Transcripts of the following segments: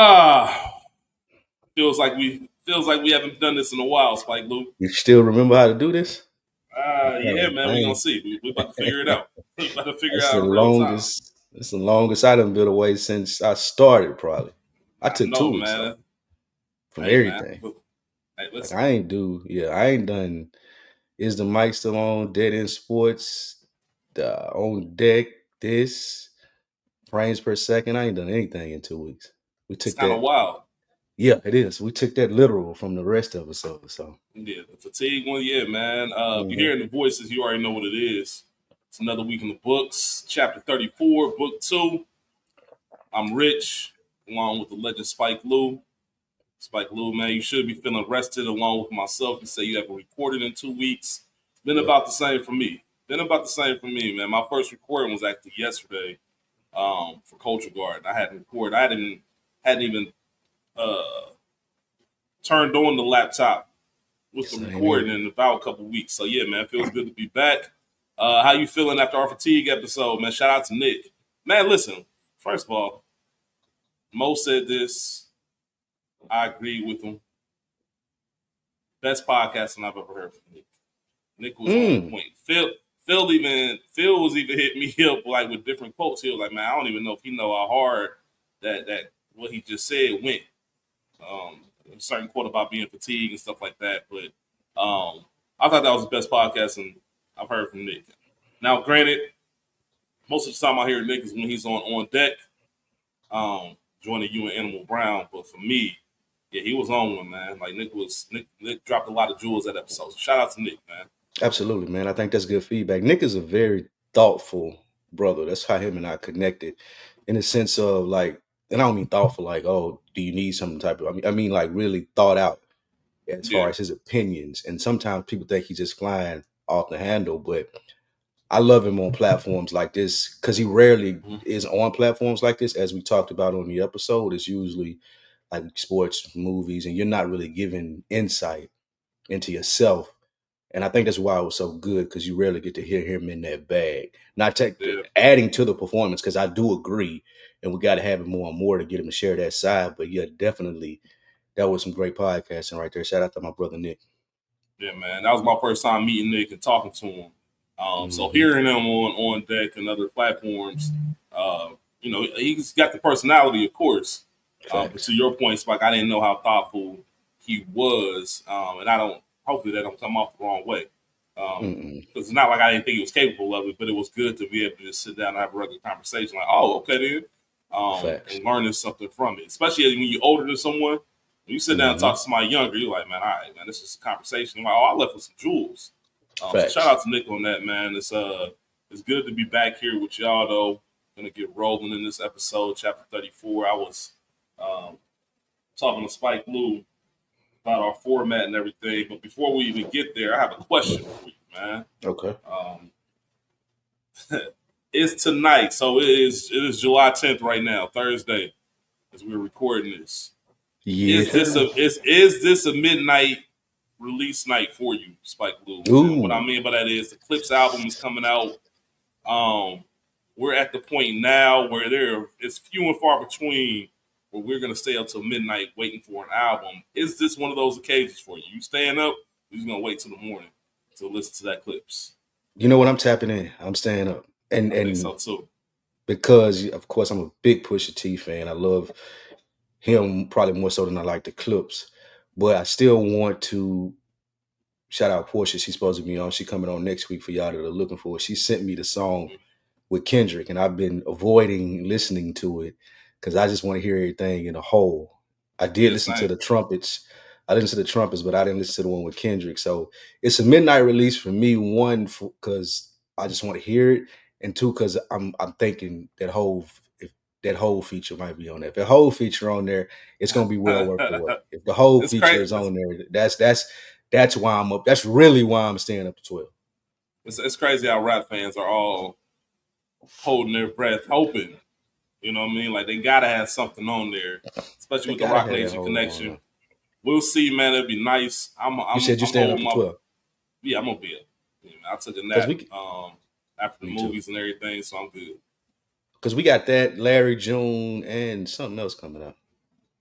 Ah, feels like we haven't done this in a while, Spike Lou. You still remember how to do this? Yeah, man, I we gonna ain't. see. We about to figure it out. We about to figure it That's the out in real time. longest. It's the longest I done been away since I started. Probably. I I took know, 2 weeks man. off from Hey, man. everything. Hey, Like listen. I ain't do. Yeah, I ain't done. Is the mic still on? Dead End Sports. On deck. This frames per second. I ain't done anything in 2 weeks. We It's took kind of that. wild. Yeah, it is. We took that literal from the rest of us. So. Yeah, the fatigue one, yeah, man. If you're Mhm. hearing the voices, you already know what it is. It's another week in the books. Chapter 34, book 2. I'm Rich, along with the legend Spike Lou. Spike Lou, man, you should be feeling rested along with myself. You say you haven't recorded in 2 weeks. Been Yeah. about the same for me. Been about the same for me, man. My first recording was actually yesterday for Culture Guard. I hadn't recorded. I hadn't even uh, turned on the laptop with the Same here. recording in about a couple weeks. So yeah, man, feels good to be back. How you feeling after our fatigue episode, man? Shout out to Nick. Man, listen. First of all, Mo said this. I agree with him. Best podcasting I've ever heard from Nick. Nick was on Mm. point. Phil was even hitting me up like with different quotes. He was like, "Man, I don't even know if he know how hard that what he just said went." A certain quote about being fatigued and stuff like that. But I thought that was the best podcasting I've heard from Nick. Now, granted, most of the time I hear Nick is when he's on deck, joining you and Animal Brown. But for me, yeah, he was on one, man. Like Nick dropped a lot of jewels that episode. So shout out to Nick, man. Absolutely, man. I think that's good feedback. Nick is a very thoughtful brother. That's how him and I connected, in the sense of like, and I don't mean thoughtful like, oh, do you need some type of? I mean like really thought out as Yeah. far as his opinions. And sometimes people think he's just flying off the handle, but I love him on platforms like this because he rarely Mhm. is on platforms like this. As we talked about on the episode, it's usually like sports, movies, and you're not really giving insight into yourself. And I think that's why it was so good because you rarely get to hear him in that bag. Not Yeah. adding to the performance because I do agree, and we got to have it more and more to get him to share that side. But yeah, definitely that was some great podcasting right there. Shout out to my brother Nick. Yeah, man. That was my first time meeting Nick and talking to him. So Hmm. hearing him on deck and other platforms, he's got the personality, of course. But Facts. to your point, Spike, I didn't know how thoughtful he was, and I don't. Hopefully, that don't come off the wrong way. Mm-mm. Because it's not like I didn't think he was capable of it, but it was good to be able to just sit down and have a regular conversation. Like, oh, okay, then, Facts. and learning something from it. Especially when you're older than someone. When you sit down and Hmm. talk to somebody younger, you're like, man, all right, man, this is a conversation. You're like, oh, I left with some jewels. So shout Facts. out to Nick on that, man. It's good to be back here with y'all though. Gonna get rolling in this episode, chapter 34. I was um, talking to Spike Lou about our format and everything, but before we even get there, I have a question for you, man. Okay. Um, it's tonight, so it is July 10th right now, Thursday, as we're recording this. Is this Yeah. a midnight release night for you, Spike Lou? And what I Ooh. mean by that is the Clips album is coming out. Um, we're at the point now where it's few and far between where we're gonna stay up till midnight waiting for an album. Is this one of those occasions for you? You staying up? You're just gonna wait till the morning to listen to that Clips. You know what? I'm tapping in. I'm staying up, and I think and so too. because of course I'm a big Pusha T fan. I love him probably more so than I like the Clips, but I still want to shout out Portia. She's supposed to be on. She coming on next week for y'all that are looking for it. She sent me the song Mhm. with Kendrick, and I've been avoiding listening to it because I just want to hear everything in a whole. I did Yeah, listen to same. the trumpets. I listened to the trumpets, but I didn't listen to the one with Kendrick. So it's a midnight release for me. One, because I just want to hear it, and two, because I'm thinking that whole if that whole feature might be on there. If the whole feature on there, it's gonna be well worth the wait. If the whole It's feature crazy. is on there, that's why I'm up. That's really why I'm staying up to 12. It's crazy how rap fans are all holding their breath, hoping. You know what I mean? Like they gotta have something on there, especially They with the gotta Rock have that Nation whole on connection. there. We'll see, man. It'd be nice. I'm You I'm said you I'm staying up holding to my 12. yeah. I'm gonna be up. I took a Because nap we after the Me too. movies and everything, so I'm good. Because we got that Larry June and something else coming up.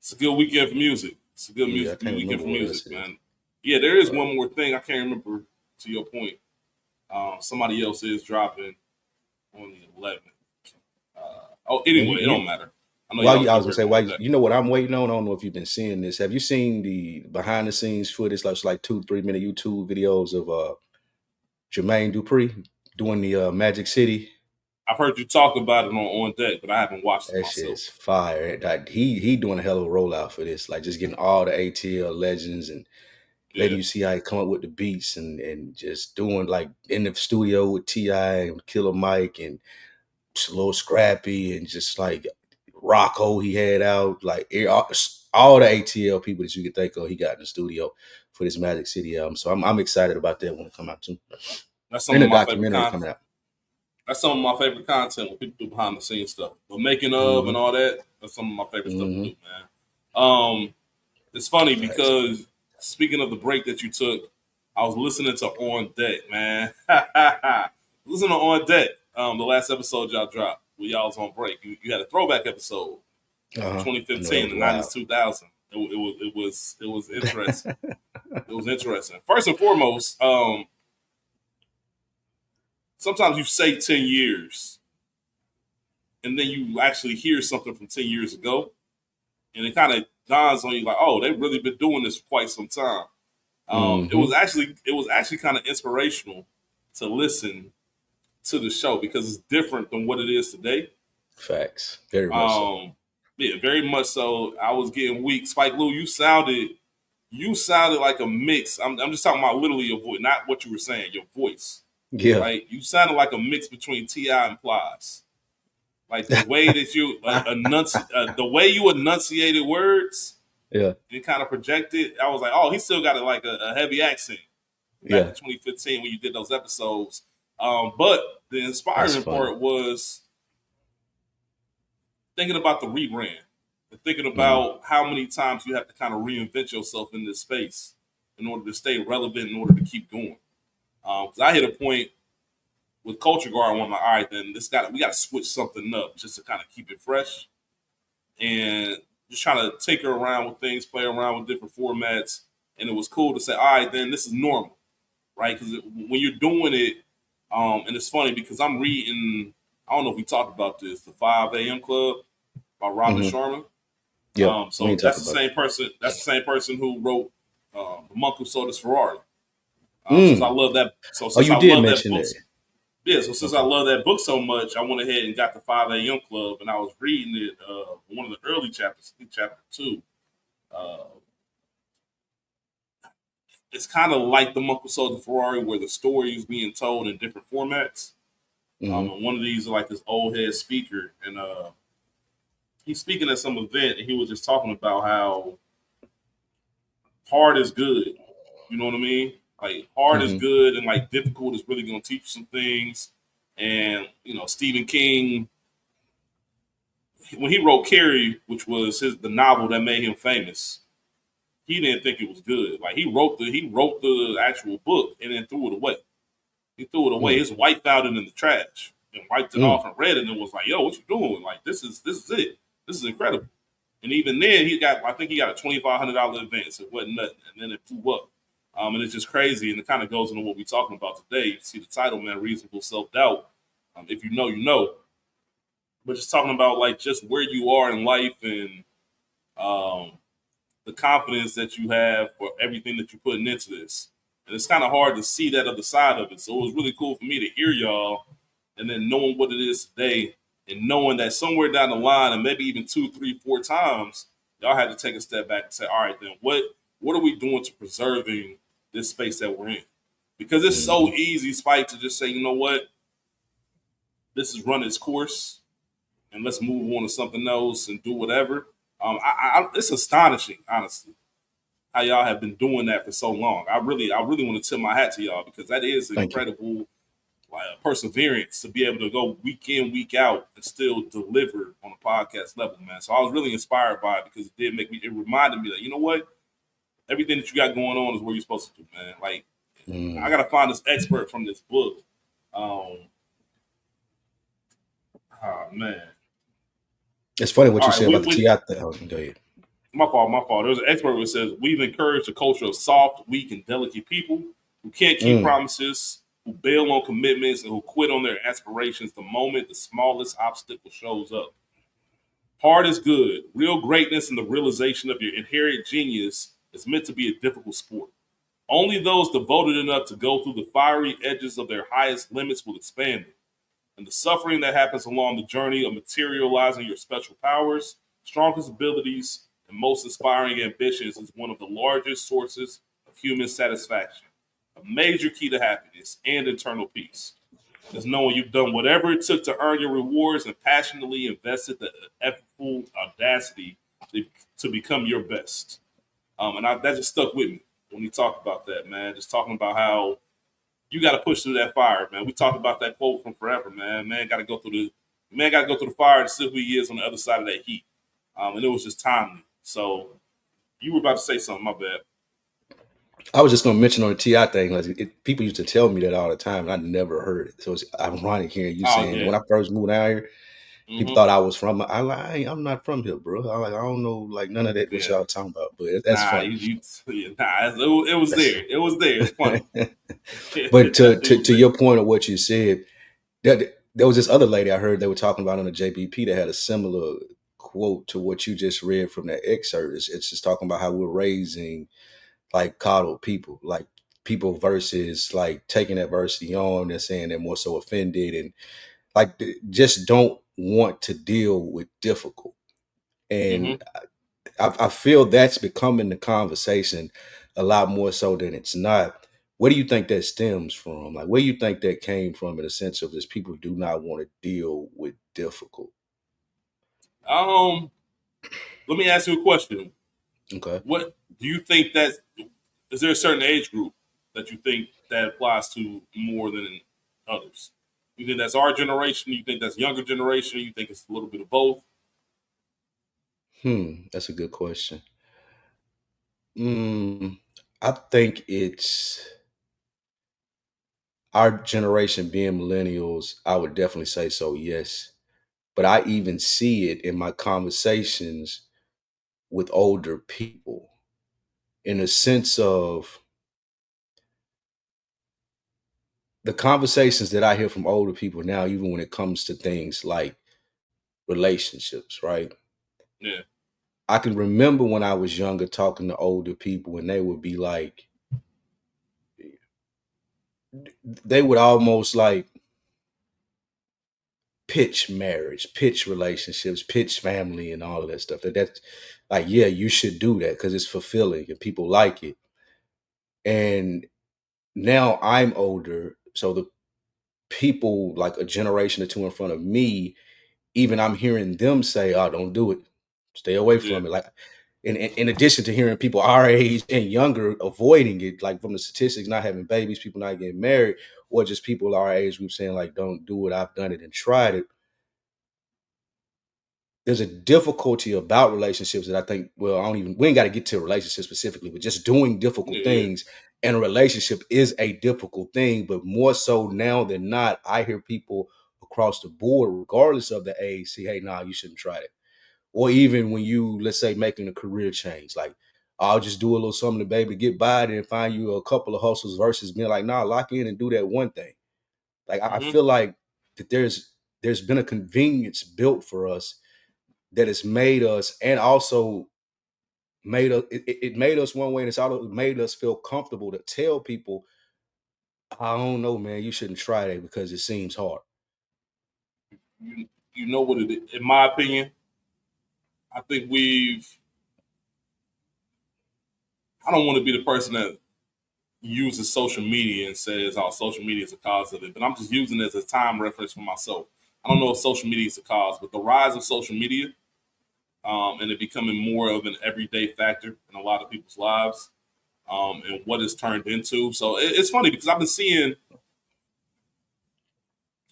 It's a good weekend for music. It's a good Yeah, I music can't weekend remember for what music, else it is. man. Yeah, there is Uh, one more thing I can't remember. To your point, somebody else is dropping on the 11th. and Anyway, it don't matter. I know while y'all you, I keep was gonna say, everyone why on deck. you know what I'm waiting on? I don't know if you've been seeing this. Have you seen the behind the scenes footage? Like 2-3 minute YouTube videos of Jermaine Dupri doing the Magic City. I've heard you talk about it on deck, but I haven't watched it That shit myself. is fire. Like, he doing a hell of a rollout for this. Like just getting all the ATL legends and letting Yeah, you see how he come up with the beats and just doing like in the studio with T.I. and Killer Mike and just a little Scrappy and just like Rocco he had out. Like all the ATL people that you could think of, he got in the studio for this Magic City album. So I'm excited about that when it come out too. that's some And of the my favorite documentary content. coming out. That's some of my favorite content when people do behind the scenes stuff. But making of and Mm-hmm. all that, that's some of my favorite stuff to Mm-hmm. do, man. It's funny Facts. because speaking of the break that you took, I was listening to On Deck, man. Listening to On Deck, the last episode y'all dropped where y'all was on break. You had a throwback episode, Uh-huh. I know that 2015, was the 90s, wild. 2000. It was interesting. It was interesting. First and foremost, sometimes you say 10 years and then you actually hear something from 10 years ago and it kind of dawns on you like, oh, they've really been doing this for quite some time. Mm-hmm. It was actually kind of inspirational to listen to the show because it's different than what it is today. Facts. Very much so. Um, yeah, very much so. I was getting weak. Spike Lou, you sounded like a mix. I'm just talking about literally your voice, not what you were saying. Your voice, Yeah. right? You sounded like a mix between Ti and Plies. Like the way that you the way you enunciated words Yeah. and kind of projected. I was like, oh, he still got a heavy accent back in Yeah. 2015 when you did those episodes. But the That's inspiring funny. part was thinking about the rebrand and thinking Mm-hmm. about how many times you have to kind of reinvent yourself in this space in order to stay relevant, in order to keep going. Because I hit a point with Culture Guard, when I'm like, all right, then we got to switch something up just to kind of keep it fresh and just trying to tinker around with things, play around with different formats. And it was cool to say, all right, then this is normal, right? Because when you're doing it, and it's funny because I'm reading. I don't know if we talked about this, the 5 a.m. Club by Robin Mm-hmm. Sharma. Yep. We So ain't talked about That's the same person who wrote the Monk Who Sold Us Ferrari. it. Mm. Oh, Since you I did love that mention book, that. yeah. So since I Okay. love that book so much, I went ahead and got the 5 a.m. Club, and I was reading it. One of the early chapters, chapter 2. Uh, it's kind of like the Monk Who Sold the Ferrari, where the story is being told in different formats. Mm-hmm. And one of these is like this old head speaker, and he's speaking at some event, and he was just talking about how hard is good. You know what I mean? Like hard is Mm-hmm. good, and like difficult is really going to teach you some things. And Stephen King, when he wrote Carrie, which was the novel that made him famous, he didn't think it was good. Like he wrote the actual book and then threw it away. He threw it away. Mm. His wife found it in the trash and wiped it Mm. off and read it and was like, "Yo, what you doing? Like this is it. This is incredible." And even then, I think he got a $2,500 advance. It wasn't nothing, and then it blew up. And it's just crazy, and it kind of goes into what we're talking about today. You see the title, man, reasonable self doubt. If you know, you know. But just talking about like just where you are in life and um, the confidence that you have for everything that you're putting into this. And it's kind of hard to see that other side of it. So it was really cool for me to hear y'all and then knowing what it is today and knowing that somewhere down the line and maybe even 2, 3, 4 times, y'all had to take a step back and say, all right, then what are we doing to preserving this space that we're in? Because it's so Mm-hmm. easy, Spike, to just say, you know what, this has run its course and let's move on to something else and do whatever. It's astonishing, honestly, how y'all have been doing that for so long. I really want to tip my hat to y'all because that is Thank you. incredible perseverance to be able to go week in, week out, and still deliver on a podcast level, man. So I was really inspired by it because it reminded me that, you know what? Everything that you got going on is where you're supposed to do, man. Like, I Mm. got to find this expert from this book. Um, oh, man. It's funny what All you right. said about the Ti thing. Oh, go ahead. My fault, my fault. There's an expert who says we've encouraged a culture of soft, weak, and delicate people who can't keep Mm. promises, who bail on commitments, and who quit on their aspirations the moment the smallest obstacle shows up. Hard is good. Real greatness and the realization of your inherent genius is meant to be a difficult sport. Only those devoted enough to go through the fiery edges of their highest limits will expand it. And the suffering that happens along the journey of materializing your special powers, strongest abilities, and most inspiring ambitions is one of the largest sources of human satisfaction. A major key to happiness and internal peace is knowing you've done whatever it took to earn your rewards and passionately invested the effortful audacity to become your best. That just stuck with me when he talked about that, man. Just talking about how you got to push through that fire, man. We talked about that quote from Forever, man. Man got to go through the fire to see who he is on the other side of that heat. And it was just timely. So you were about to say something, my bad. I was just going to mention on the Ti thing. Like people used to tell me that all the time, and I never heard it. So it's ironic hearing you Oh saying that. yeah. When I first moved out here, people Mm-hmm. thought I was from. I'm not from here, bro. I don't know like none of that what Yeah. y'all talking about. But that's Nah, funny. you yeah, nah. It was That's there. It was there. It's funny. but It to definitely was to there. your point of what you said, there was this other lady I heard they were talking about on the JBP that had a similar quote to what you just read from that excerpt. It's just talking about how we're raising like coddled people, like people versus like taking adversity on and saying they're more so offended and like just don't want to deal with difficult. Mm-hmm. And I feel that's becoming the conversation a lot more so than it's not. Where do you think that stems from? Like, where do you think that came from in a sense of this people do not want to deal with difficult? Um, Let me ask you a question. Okay. What do you think that is there a certain age group that you think that applies to more than others? You think that's our generation? You think that's younger generation? You think it's a little bit of both? That's a good question. Mm, I think it's our generation being millennials. I would definitely say so, yes. But I even see it in my conversations with older people in a sense of the conversations that I hear from older people now, even when it comes to things like relationships, right? Yeah. I can remember when I was younger talking to older people and they would be like, they would almost like pitch marriage, pitch relationships, pitch family and all of that stuff. That's like, yeah, you should do that because it's fulfilling and people like it. And now I'm older. So the people like a generation or two in front of me, even I'm hearing them say, "Oh, don't do it. Stay away Yeah. from it." Like, in addition to hearing people our age and younger avoiding it, like from the statistics, not having babies, people not getting married, or just people our age group saying like, "Don't do it. I've done it and tried it." There's a difficulty about relationships that I think, well, I don't even, we ain't got to get to relationships specifically, but just doing difficult Yeah. Yeah. things. And a relationship is a difficult thing, but more so now than not, I hear people across the board, regardless of the age, say, hey, nah, you shouldn't try that. Or even when you, let's say, making a career change, like, I'll just do a little something to baby to get by and find you a couple of hustles versus being like, nah, lock in and do that one thing. Like, I Mm-hmm. feel like that there's been a convenience built for us that has made us and also made us it made us one way and it's also made us feel comfortable to tell people, I don't know, man, you shouldn't try that because it seems hard. You know what it is? In my opinion, I think we've. I don't want to be the person that uses social media and says, "Oh, social media is a cause of it," but I'm just using it as a time reference for myself. I don't know if social media is a cause, but the rise of social media and it becoming more of an everyday factor in a lot of people's lives and what it's turned into. So it's funny because I've been seeing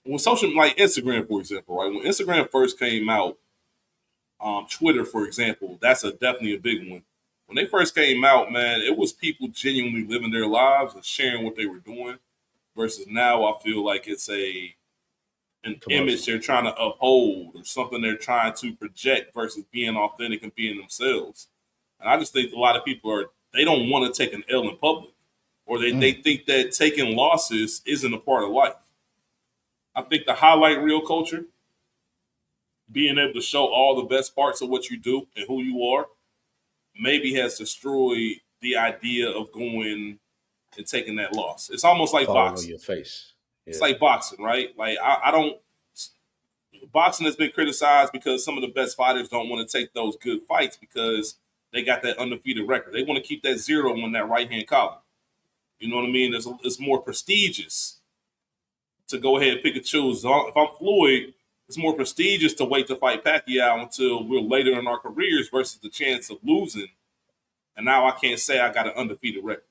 when social, like Instagram, for example, right? When Instagram first came out, Twitter, for example, that's definitely a big one. When they first came out, man, it was people genuinely living their lives and sharing what they were doing. Versus now, I feel like it's an image Commercial. they're trying to uphold or something they're trying to project versus being authentic and being themselves. And I just think a lot of people they don't want to take an L in public, or they Mm. think that taking losses isn't a part of life. I think the highlight reel culture, being able to show all the best parts of what you do and who you are, maybe has destroyed the idea of going and taking that loss. It's almost like Falling on boxing. your face. It's Yeah. like boxing, right? Like I don't. Boxing has been criticized because some of the best fighters don't want to take those good fights because they got that undefeated record. They want to keep that zero on that right hand column. You know what I mean? It's more prestigious to go ahead and pick and choose. If I'm Floyd, it's more prestigious to wait to fight Pacquiao until we're later in our careers versus the chance of losing. And now I can't say I got an undefeated record.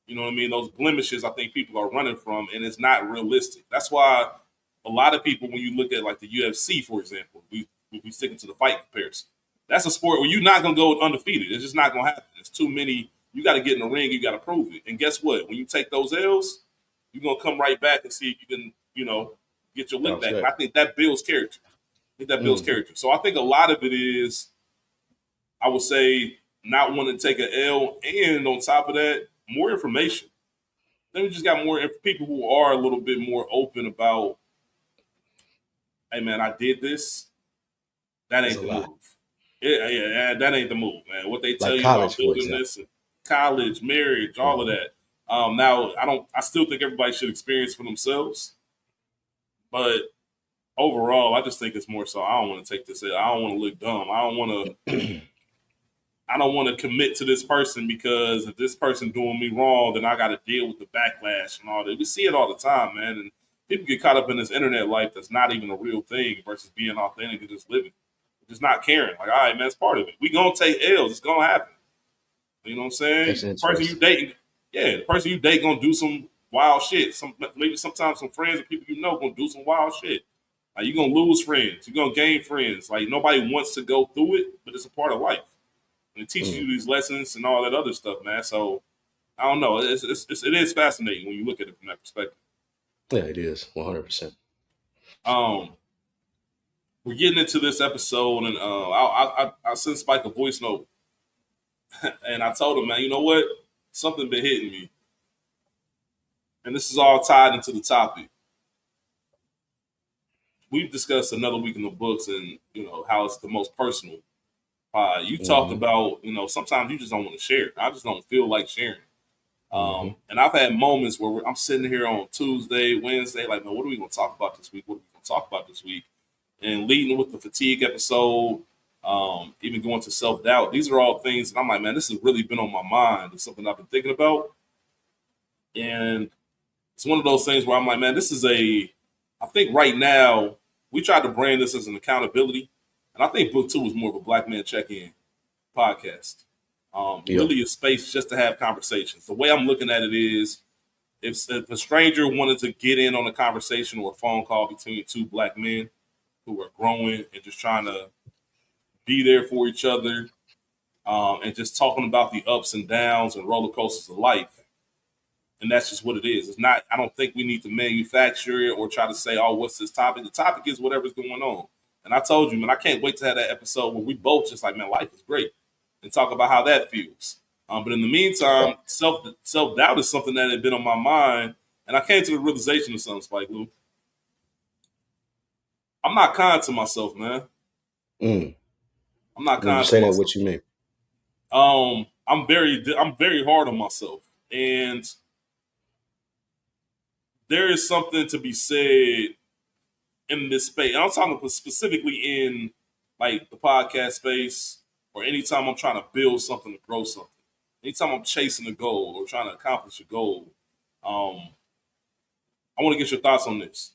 You know what I mean? Those blemishes I think people are running from, and it's not realistic. That's why a lot of people, when you look at like the UFC, for example, we sticking to the fight comparison. That's a sport where you're not gonna go undefeated. It's just not gonna happen. There's too many. You got to get in the ring. You got to prove it. And guess what? When you take those L's, you're gonna come right back and see if you can, get your lick Bounce back. And back. I think that builds character. I think that builds Hmm. character. So I think a lot of it is, I would say, not wanting to take an L, and on top of that, more information. Then we just got more people who are a little bit more open about, hey man, I did this. That That's ain't a the lot. move. Yeah, that ain't the move, man. What they tell Like you about college, for building example. this, and college, marriage, all of Hmm. that. Now I don't. I still think everybody should experience for themselves, but overall, I just think it's more so. I don't want to take this. I don't want to look dumb. I don't want to. I don't want to commit to this person because if this person doing me wrong, then I got to deal with the backlash and all that. We see it all the time, man. And people get caught up in this internet life that's not even a real thing versus being authentic and just living, just not caring. Like, all right, man, it's part of it. We gonna take L's. It's gonna happen. You know what I'm saying? That's The person you interesting. dating, yeah, the person you date gonna do some wild shit. Maybe sometimes some friends or people you know gonna do some wild shit. Like you're gonna lose friends, you're gonna gain friends. Like nobody wants to go through it, but it's a part of life. And it teaches Mm. you these lessons and all that other stuff, man. So I don't know. It is fascinating when you look at it from that perspective. Yeah, it is 100%. Um, we're getting into this episode, and I sent Spike a voice note, and I told him, man, you know what? Something been hitting me, and this is all tied into the topic. We've discussed another week in the books, and how it's the most personal. You talked Hmm. about sometimes you just don't want to share. I just don't feel like sharing. Hmm. And I've had moments where I'm sitting here on Tuesday, Wednesday, like, man, what are we going to talk about this week? What are we going to talk about this week? And leading with the fatigue episode, even going to self doubt. These are all things that I'm like, man, this has really been on my mind. It's something I've been thinking about. And it's one of those things where I'm like, man, I think right now, we tried to brand this as an accountability. And I think book two is more of a black man check in podcast. Yeah. Really a space just to have conversations. The way I'm looking at it is, if a stranger wanted to get in on a conversation or a phone call between two black men who are growing and just trying to be there for each other, and just talking about the ups and downs and roller coasters of life, and that's just what it is. It's not. I don't think we need to manufacture it or try to say, "Oh, what's this topic?" The topic is whatever's going on. And I told you, man, I can't wait to have that episode where we both just like, man, life is great, and talk about how that feels. But in the meantime, Fact. self doubt is something that had been on my mind, and I came to the realization of something, Spike Lou. I'm not kind to myself, man. Mm. I'm not When you kind to say that, myself. what you mean? I'm very hard on myself, and there is something to be said in this space. And I'm talking specifically in like the podcast space, or anytime I'm trying to build something to grow something. Anytime I'm chasing a goal or trying to accomplish a goal, um, I want to get your thoughts on this.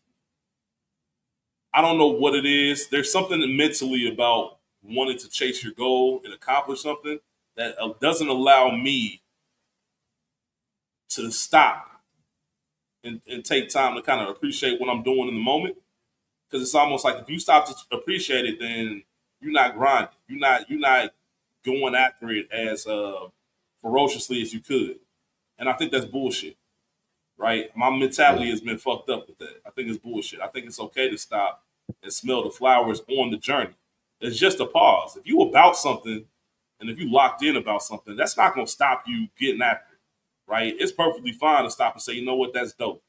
I don't know what it is. There's something mentally about wanting to chase your goal and accomplish something that doesn't allow me to stop and take time to kind of appreciate what I'm doing in the moment. Because it's almost like if you stop to appreciate it, then you're not grinding. You're not going after it as ferociously as you could. And I think that's bullshit, right? My mentality Mm. has been fucked up with that. I think it's bullshit. I think it's okay to stop and smell the flowers on the journey. It's just a pause. If you about something And if you locked in about something, that's not going to stop you getting after it, right? It's perfectly fine to stop and say, you know what, that's dope.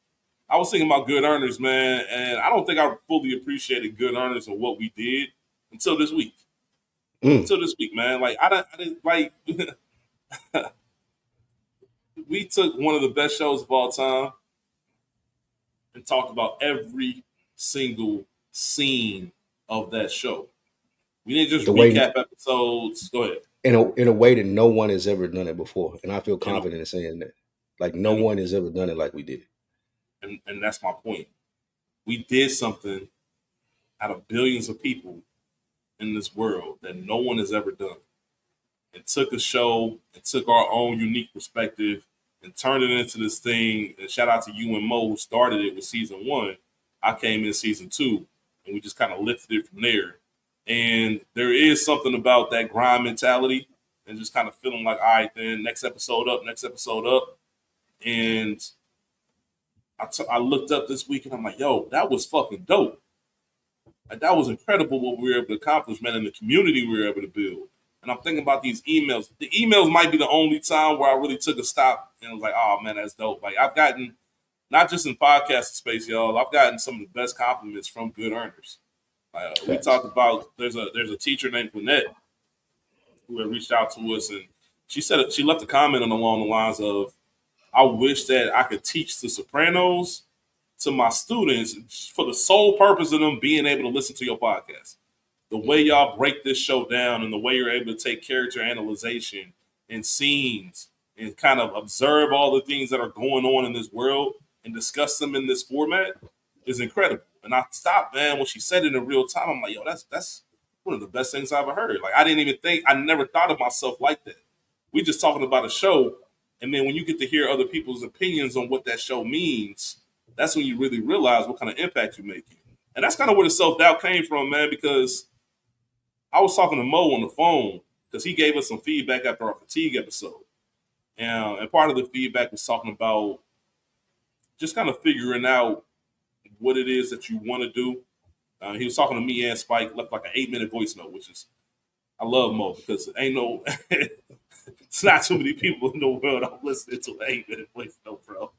I was thinking about Good Earners, man, and I don't think I fully appreciated Good Earners and what we did until this week. Mm. Until this week, man. Like I didn't like we took one of the best shows of all time and talked about every single scene of that show. We didn't just The way recap episodes. Go ahead. in a way that no one has ever done it before, and I feel You know, confident in saying that. Like no and one has ever done it like we did it. and that's my point. We did something out of billions of people in this world that no one has ever done. And took a show and took our own unique perspective and turned it into this thing. And shout out to you and Mo who started it with season one. I came in season two, and we just kind of lifted it from there. And there is something about that grind mentality and just kind of feeling like, all right, then next episode up, next episode up. And I looked up this week and I'm like, yo, that was fucking dope. Like that was incredible what we were able to accomplish, man, and the community we were able to build. And I'm thinking about these emails. The emails might be the only time where I really took a stop and was like, oh man, that's dope. Like I've gotten not just in podcast space, y'all. I've gotten some of the best compliments from Good Earners. We Facts. talked about there's a teacher named Lynette who had reached out to us, and she said she left a comment along the lines of, "I wish that I could teach the Sopranos to my students for the sole purpose of them being able to listen to your podcast. The way Mm. y'all break this show down and the way you're able to take character analyzation and scenes and kind of observe all the things that are going on in this world and discuss them in this format is incredible." And I stopped, man, when she said it in real time. I'm like, yo, that's one of the best things I've ever heard. Like I didn't even think I never thought of myself like that. We just talking about a show, and then when you get to hear other people's opinions on what that show means, that's when you really realize what kind of impact you're making. And that's kind of where the self doubt came from, man, because I was talking to Mo on the phone because he gave us some feedback after our fatigue episode. And part of the feedback was talking about just kind of figuring out what it is that you want to do. He was talking to me and Spike, left like an 8 minute voice note, which is, I love Mo because ain't no, it's not too many people in the world I'm listening to an 8 minute voice note, bro.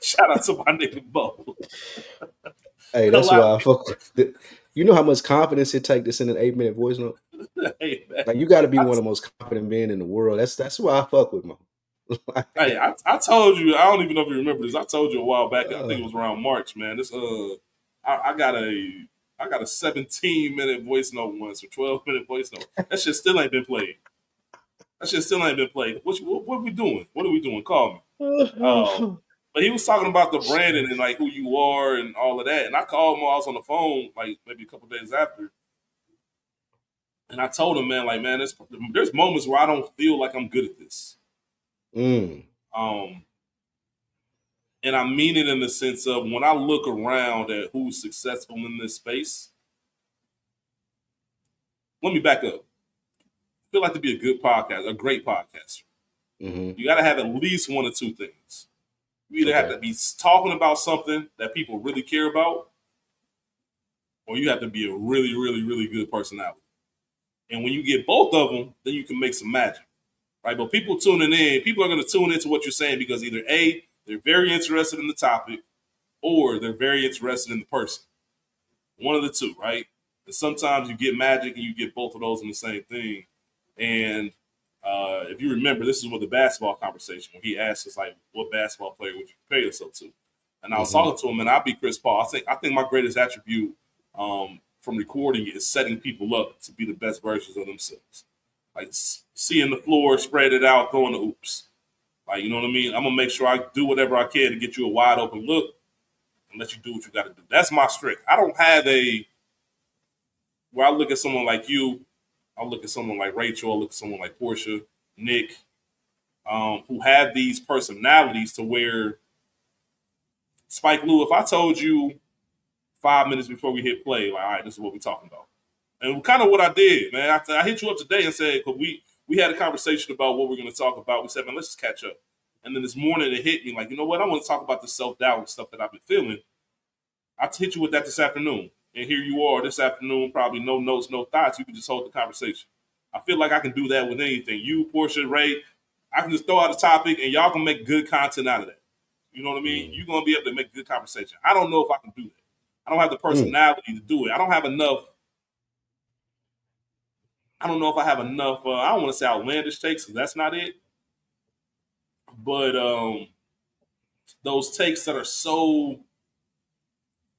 Shout out to my nigga Mo. Hey, A that's lot why of I fuck with it. You know how much confidence it takes to send an 8 minute voice note? people, hey, man. Like you gotta be I, one of the most confident men in the world. That's why I fuck with Mo. hey, Like, I told you, I don't even know if you remember this. I told you a while back, I think uh, it was around March, man. I got a 17 minute voice note once or 12 minute voice note. That shit still ain't been played. That shit still ain't been played. What we doing? What are we doing? Call me. But he was talking about the branding and like who you are and all of that. And I called him while I was on the phone, like maybe a couple days after. And I told him, man, like, man, there's moments where I don't feel like I'm good at this. mm, Um, and I mean it in the sense of when I look around at who's successful in this space, let me back up. I feel like to be a good podcast, a great podcaster, hmm you got to have at least one or two things. You either have okay. to be talking about something that people really care about, or you have to be a really, really, really good personality. And when you get both of them, then you can make some magic, right? But people are going to tune into what you're saying because either A, they're very interested in the topic, or they're very interested in the person. One of the two, right? And sometimes you get magic and you get both of those in the same thing. And if you remember, this is with the basketball conversation when he asked us like, "What basketball player would you compare yourself to?" And I was hmm talking to him, and I'll be Chris Paul. I think my greatest attribute from recording is setting people up to be the best versions of themselves. Like seeing the floor, spread it out, throwing the oops. Like you know what I mean. I'm gonna make sure I do whatever I can to get you a wide open look and let you do what you got to do. That's my strength. I don't have a where I look at someone like you, I look at someone like Rachel, I look at someone like Portia, Nick, who have these personalities to where Spike Lou, if I told you 5 minutes before we hit play, like, all right, this is what we're talking about. And kind of what I did, man. I hit you up today and said, because we had a conversation about what we're going to talk about. We said, man, let's just catch up. And then this morning it hit me like, you know what? I want to talk about the self doubt and stuff that I've been feeling. I hit you with that this afternoon. And here you are this afternoon, probably no notes, no thoughts. You can just hold the conversation. I feel like I can do that with anything. You, Portia, Ray, I can just throw out a topic and y'all can make good content out of that. You know what I mean? Mm. You're gonna be able to make good conversation. I don't know if I can do that. I don't have the Mm. personality to do it. I don't have enough. I don't know if I have enough. I don't want to say outlandish takes because that's not it. But those takes that are so,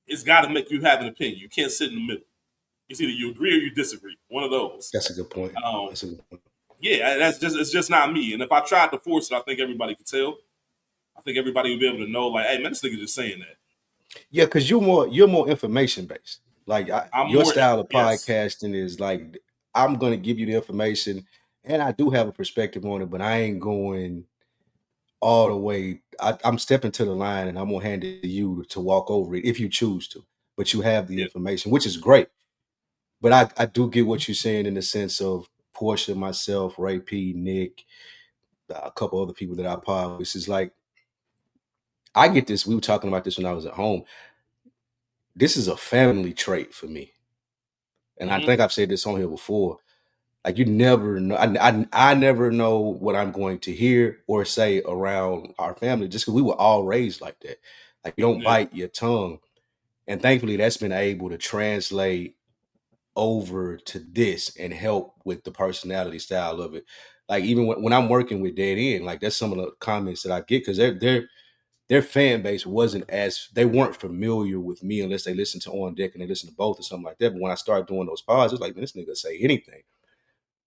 it's got to make you have an opinion. You can't sit in the middle. It's either you agree or you disagree. One of those. That's a good point. Um, That's a good point. yeah, that's just it's just not me. And if I tried to force it, I think everybody could tell. I think everybody would be able to know, like, hey man, this nigga just saying that. Yeah, because you're more information based. Like I'm your more style of yes. podcasting is like I'm gonna give you the information, and I do have a perspective on it, but I ain't going all the way. I'm stepping to the line, and I'm gonna hand it to you to walk over it if you choose to. But you have the Yeah. information, which is great. But I do get what you're saying in the sense of Portia, myself, Ray P, Nick, a couple other people that I pod. This is like I get this. We were talking about this when I was at home. This is a family trait for me, and I Mm-hmm. think I've said this on here before. Like you never know. I never know what I'm going to hear or say around our family, just because we were all raised like that. Like you don't Yeah. bite your tongue, and thankfully that's been able to translate over to this and help with the personality style of it. Like even when I'm working with Dead End, like that's some of the comments that I get because their fan base wasn't as they weren't familiar with me unless they listened to On Deck and they listened to both or something like that. But when I started doing those pods, it's like, man, this nigga say anything.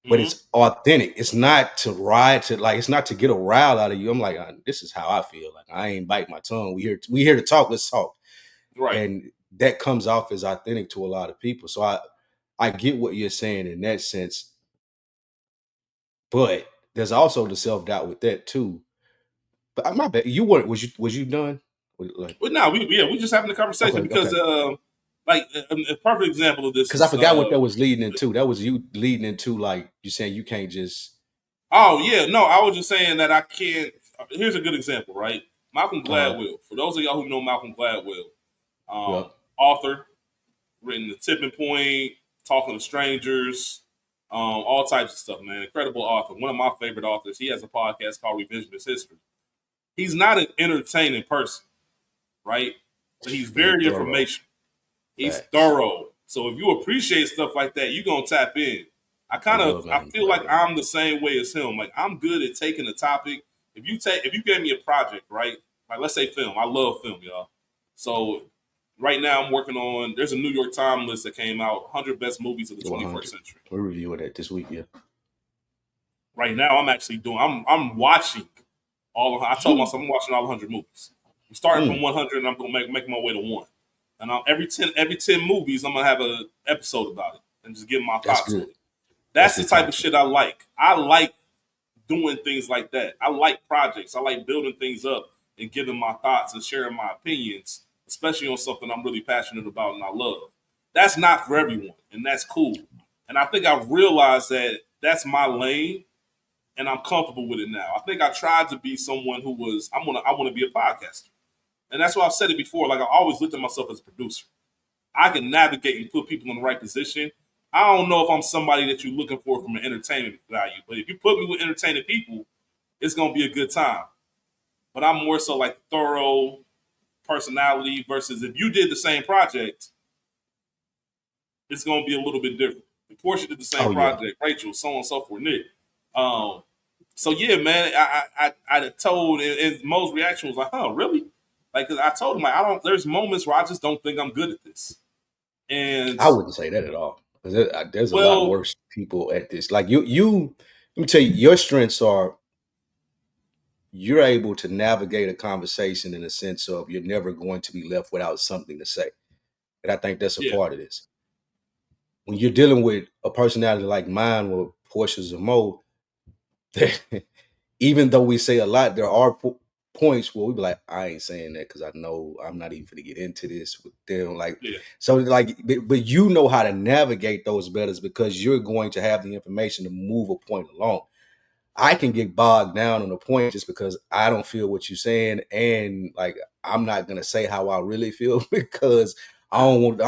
But Mm-hmm. it's authentic. It's not to ride to like it's not to get a rile out of you. I'm like, this is how I feel. Like I ain't bite my tongue. We here to talk. Let's talk. Right. And that comes off as authentic to a lot of people. So I get what you're saying in that sense, but there's also the self doubt with that too. But my bad, you weren't. Was you done? Like But now we just having a conversation okay, because okay. like a perfect example of this Because I is forgot what that was leading into. That was you leading into like you saying you can't just. oh yeah, no, I was just saying that I can't. Here's a good example, right? Malcolm Uh Gladwell. For those of y'all who know Malcolm Gladwell, Yep. author, written The Tipping Point, Talking to Strangers, all types of stuff, man. Incredible author. One of my favorite authors. He has a podcast called Revisionist History. He's not an entertaining person, right? But he's But he very thorough. informational. He's Facts. thorough. So if you appreciate stuff like that, you're gonna tap in. I love I Malcolm feel like Gladwell. I'm the same way as him. Like I'm good at taking a topic. If you gave me a project, right? Like let's say film. I love film, y'all. So right now I'm working on there's a New York Times list that came out, 100 best movies of the 21st 100. century. We're reviewing that this week. Yeah. Right now I'm actually doing I'm watching all of I told myself I'm watching all 100 movies. I'm starting from Mm, 100 and I'm gonna make my way to one. And every 10 movies I'm gonna have an episode about it and just give my that's thoughts on good. it. That's That's the good type of content. shit I like. I like doing things like that. I like projects. I like building things up and giving my thoughts and sharing my opinions, especially on something I'm really passionate about and I love. That's not for everyone, and that's cool. And I think I've realized that that's my lane, and I'm comfortable with it now. I think I tried to be someone who was I want to be a podcaster, and that's why I've said it before. Like I always looked at myself as a producer. I can navigate and put people in the right position. I don't know if I'm somebody that you're looking for from an entertainment value, but if you put me with entertaining people, it's gonna be a good time. But I'm more so like thorough personality versus if you did the same project, it's gonna be a little bit different. If Portia did the same Oh yeah. project, Rachel, so on and so forth, Nick. Um, so yeah, man, I told and most reaction was like, huh, really? Like, 'cause I told him like I don't. There's moments where I just don't think I'm good at this, and I wouldn't say that at all. 'Cause there's a lot well, worse people at this. Like you. Let me tell you, your strengths are you're able to navigate a conversation in the sense of you're never going to be left without something to say. And I think that's a yeah, part of this. When you're dealing with a personality like mine or Portia's or Mo, even though we say a lot, there are points where we be like, I ain't saying that because I know I'm not even going to get into this with them. Like, yeah, so like, but you know how to navigate those betters because you're going to have the information to move a point along. I can get bogged down on a point just because I don't feel what you're saying, and like I'm not gonna say how I really feel because I don't want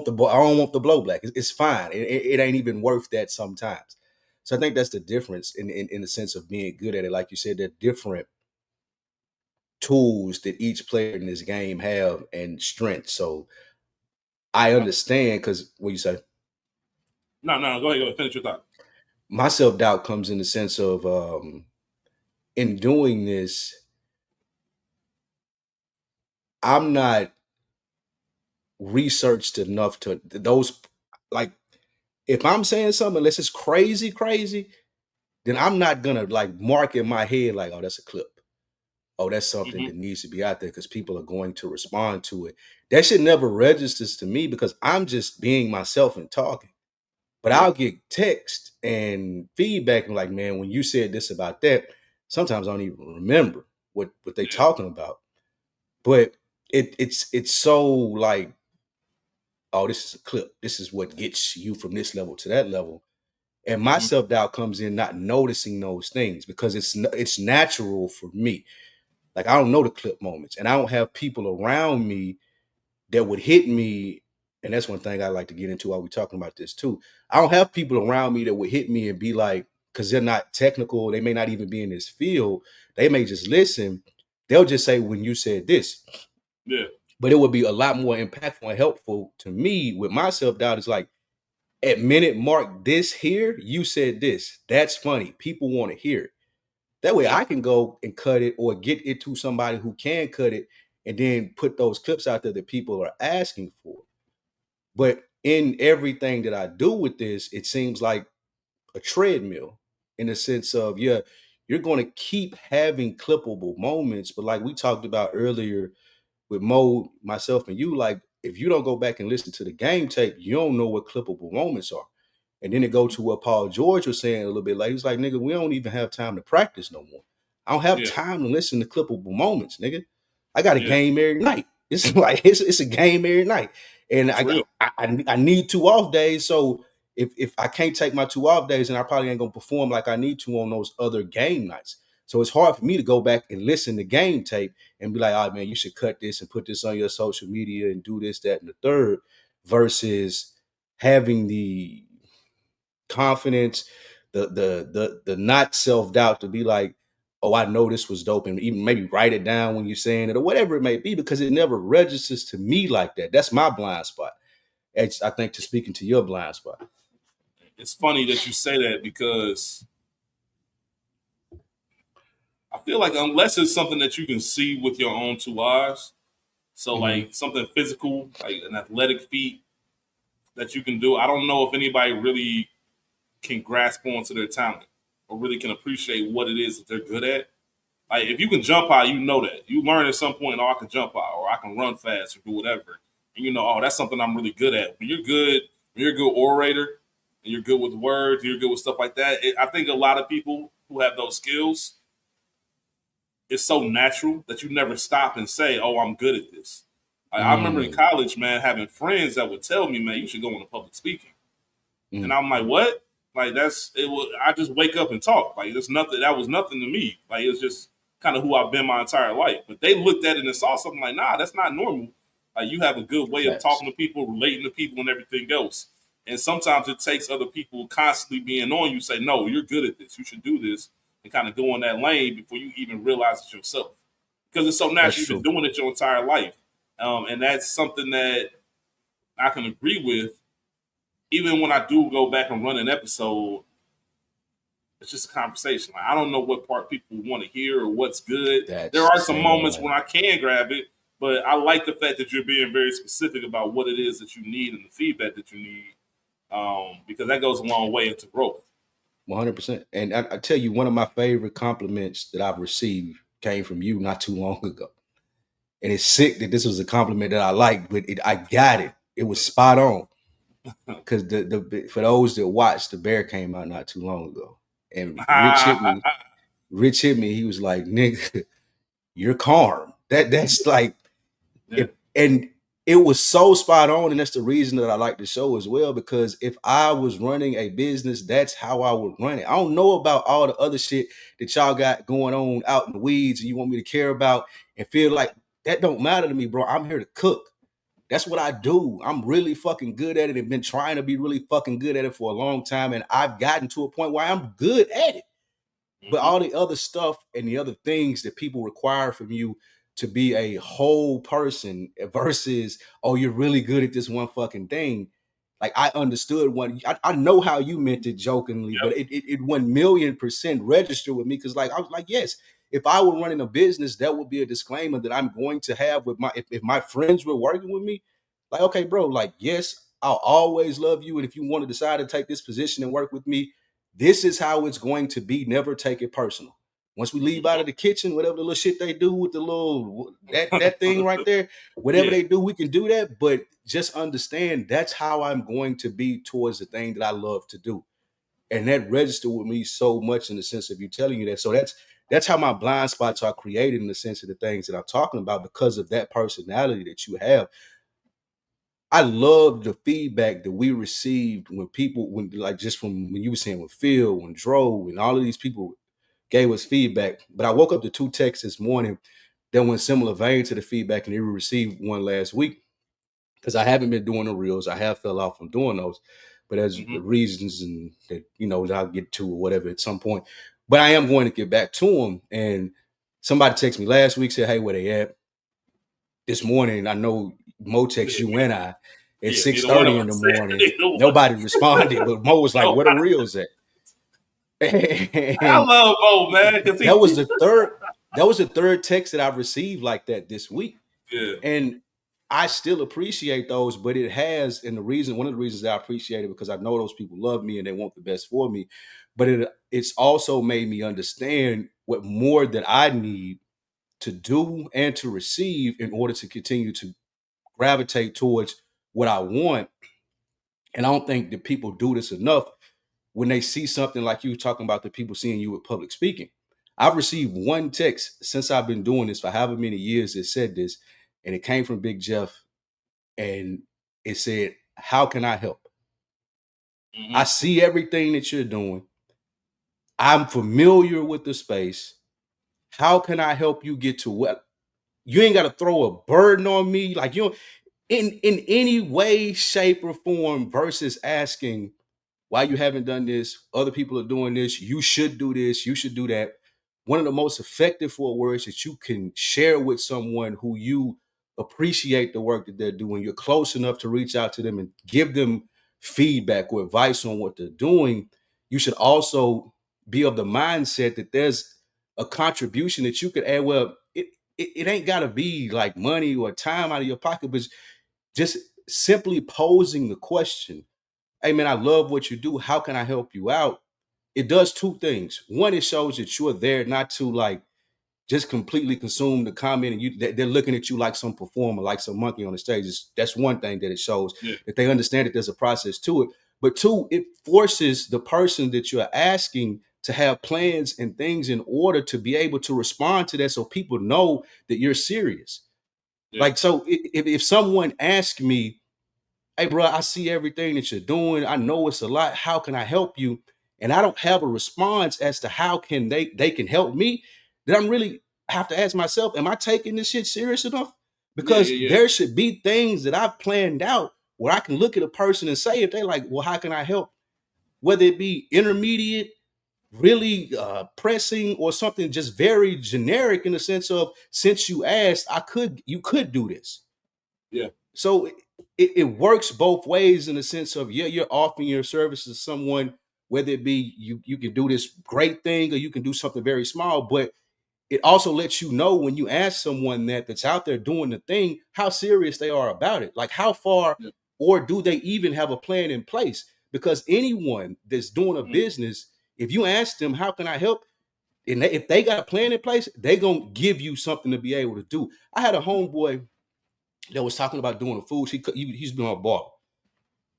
the blowback. It's fine. It ain't even worth that sometimes. So I think that's the difference in the sense of being good at it. Like you said, they're different tools that each player in this game have and strengths. So I understand because what you say, No, no, go ahead, finish your thought. my self doubt comes in the sense of in doing this, I'm not researched enough to those like if I'm saying something unless it's crazy, crazy, then I'm not gonna like mark in my head like, oh, that's a clip. Oh, that's something Hmm. that needs to be out there because people are going to respond to it. That shit never registers to me because I'm just being myself and talking. But Yeah, I'll get text and feedback and like, man, when you said this about that, sometimes I don't even remember what they yeah. talking about. But it's so like, oh, this is a clip. This is what gets you from this level to that level. And my Hmm. self doubt comes in not noticing those things because it's natural for me. Like I don't know the clip moments, and I don't have people around me that would hit me. And that's one thing I like to get into while we're talking about this too. I don't have people around me that would hit me and be like, because they're not technical, they may not even be in this field. They may just listen. They'll just say, when you said this, Yeah, but it would be a lot more impactful and helpful to me with my self doubt. Is like, at minute mark this here, you said this. That's funny. People want to hear it. That way yeah, I can go and cut it or get it to somebody who can cut it and then put those clips out there that people are asking for. But in everything that I do with this, it seems like a treadmill in the sense of, yeah, you're going to keep having clippable moments. But like we talked about earlier with Mo, myself, and you, like if you don't go back and listen to the game tape, you don't know what clippable moments are. And then it go to what Paul George was saying a little bit later. He's like, nigga, we don't even have time to practice no more. I don't have yeah, time to listen to clippable moments, nigga. I got a yeah. game every night. It's like it's a game every night, and It's real. I need 2 off days. So if I can't take my 2 off days, then I probably ain't gonna perform like I need to on those other game nights. So it's hard for me to go back and listen to game tape and be like, oh man, you should cut this and put this on your social media and do this, that, and the third, versus having the confidence, the not self doubt to be like, oh, I know this was dope, and even maybe write it down when you're saying it or whatever it may be, because it never registers to me like that. That's my blind spot. It's, I think, to speaking to your blind spot. It's funny that you say that because I feel like unless it's something that you can see with your own two eyes, so Mm-hmm. like something physical, like an athletic feat that you can do, I don't know if anybody really can grasp onto their talent or really can appreciate what it is that they're good at. Like if you can jump high, you know that. You learn at some point, oh, I can jump high or I can run fast or do whatever. And you know, oh, that's something I'm really good at. When you're a good orator and you're good with words, you're good with stuff like that. I think a lot of people who have those skills, it's so natural that you never stop and say, oh, I'm good at this. Like, I remember in Mm, college, man, having friends that would tell me, man, you should go into public speaking. And mm, I'm like, what? Like that's it. Was, I just wake up and talk. Like there's nothing. That was nothing to me. Like it's just kind of who I've been my entire life. But they looked at it and saw something like, nah, that's not normal. Like you have a good way of facts. talking to people, relating to people, and everything else. And sometimes it takes other people constantly being on you, say, no, you're good at this. You should do this, and kind of go in that lane before you even realize it yourself. Because it's so That's natural. You've been true. doing it your entire life, and that's something that I can agree with. Even when I do go back and run an episode, it's just a conversation. Like, I don't know what part people want to hear or what's good. There That's the are some same moments when way. I can grab it, but I like the fact that you're being very specific about what it is that you need and the feedback that you need, because that goes a long way into growth. 100%. And I tell you, one of my favorite compliments that I've received came from you not too long ago. And it's sick that this was a compliment that I liked, but I got it. It was spot on. Because the for those that watched, the Bear came out not too long ago, and Rich hit me. Rich hit me. He was like, "Nigga, you're calm." That's like, Yeah, if and it was so spot on, and that's the reason that I like the show as well. Because if I was running a business, that's how I would run it. I don't know about all the other shit that y'all got going on out in the weeds, and you want me to care about and feel like that don't matter to me, bro. I'm here to cook. That's what I do. I'm really fucking good at it and been trying to be really fucking good at it for a long time. And I've gotten to a point where I'm good at it. But Hmm. all the other stuff and the other things that people require from you to be a whole person versus, oh, you're really good at this one fucking thing. Like I understood I know how you meant it jokingly, but Yep. it 1,000,000% registered with me because like I was like, yes, if I were running a business, that would be a disclaimer that I'm going to have with my if my friends were working with me, like, okay, bro, like, yes, I'll always love you. And if you want to decide to take this position and work with me, this is how it's going to be. Never take it personal. Once we leave out of the kitchen, whatever the little shit they do with the little that thing right there, whatever Yeah. they do, we can do that. But just understand that's how I'm going to be towards the thing that I love to do. And that registered with me so much in the sense of you telling you that. So that's how my blind spots are created in the sense of the things that I'm talking about because of that personality that you have. I love the feedback that we received when people, when like just from when you were saying with Phil, when Dro, and all of these people gave us feedback. But I woke up to two texts this morning that went similar vein to the feedback, and we received one last week because I haven't been doing the reels. I have fell off from doing those, but there's Hmm. reasons and that that I'll get to or whatever at some point. But I am going to get back to them. And somebody texted me last week said, "Hey, where they at?" This morning, I know Mo texted you and I at Yeah. six Neither one of thirty in the us said. morning. Neither one. Nobody responded, but Mo was like, No, "Where the reels at?" I And love Bo, man, because that was he. the third that was the third text that I've received like that this week. Yeah. And I still appreciate those, but it has, and one of the reasons that I appreciate it because I know those people love me and they want the best for me. But it's also made me understand what more that I need to do and to receive in order to continue to gravitate towards what I want. And I don't think that people do this enough when they see something like you talking about the people seeing you with public speaking. I've received one text since I've been doing this for however many years that said this, and it came from Big Jeff, and it said, "How can I help? I Hmm. see everything that you're doing. I'm familiar with the space. How can I help you get to what? You ain't got to throw a burden on me, like you in any way, shape, or form, versus asking why you haven't done this. Other people are doing this. You should do this. You should do that. One of the most effective four words that you can share with someone who you appreciate the work that they're doing. You're close enough to reach out to them and give them feedback or advice on what they're doing. You should also be of the mindset that there's a contribution that you could add. Well, it ain't got to be like money or time out of your pocket, but just simply posing the question, "Hey man, I love what you do. How can I help you out?" It does two things. One, it shows that you're there not to like just completely consume the comment and they're looking at you like some performer, like some monkey on the stage. That's one thing that it shows, Yeah. that they understand that there's a process to it. But two, it forces the person that you're asking to have plans and things in order to be able to respond to that so people know that you're serious. Yeah. Like, so if someone asks me, "Hey, bro, I see everything that you're doing. I know it's a lot. How can I help you?" And I don't have a response as to how can they can help me, then I'm really have to ask myself, am I taking this shit serious enough? Yeah. Because Yeah. there should be things that I've planned out where I can look at a person and say, if they like, well, how can I help? Whether it be intermediate, really pressing, or something just very generic in the sense of, since you asked, you could do this. Yeah. So it works both ways in the sense of, yeah, you're offering your services to someone, whether it be you can do this great thing or you can do something very small, but it also lets you know when you ask someone that's out there doing the thing, how serious they are about it. Like how far, Yeah. or do they even have a plan in place? Because anyone that's doing a Mm. business, if you ask them, how can I help? And if they got a plan in place, they gonna give you something to be able to do. I had a homeboy that was talking about doing a food. He's been on a bar,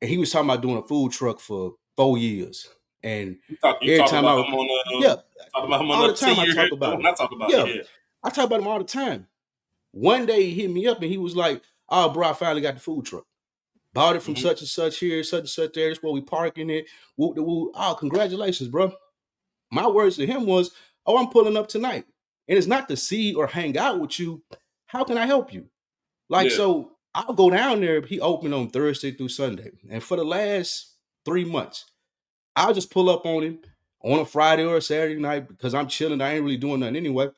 and he was talking about doing a food truck for 4 years. And You every talking time about I, him on yeah, the all the time I senior talk the about one him. I talk about, Yeah, yeah. I talk about him all the time. One day he hit me up and he was like, "Oh, bro, I finally got the food truck. Bought it from Hmm. such and such here, such and such there. That's where we parking it. Woo, woo. Oh, congratulations, bro." My words to him was, "Oh, I'm pulling up tonight, and it's not to see or hang out with you. How can I help you?" Like, Yeah. so I'll go down there. He opened on Thursday through Sunday, and for the last 3 months, I'll just pull up on him on a Friday or a Saturday night because I'm chilling. I ain't really doing nothing anyway.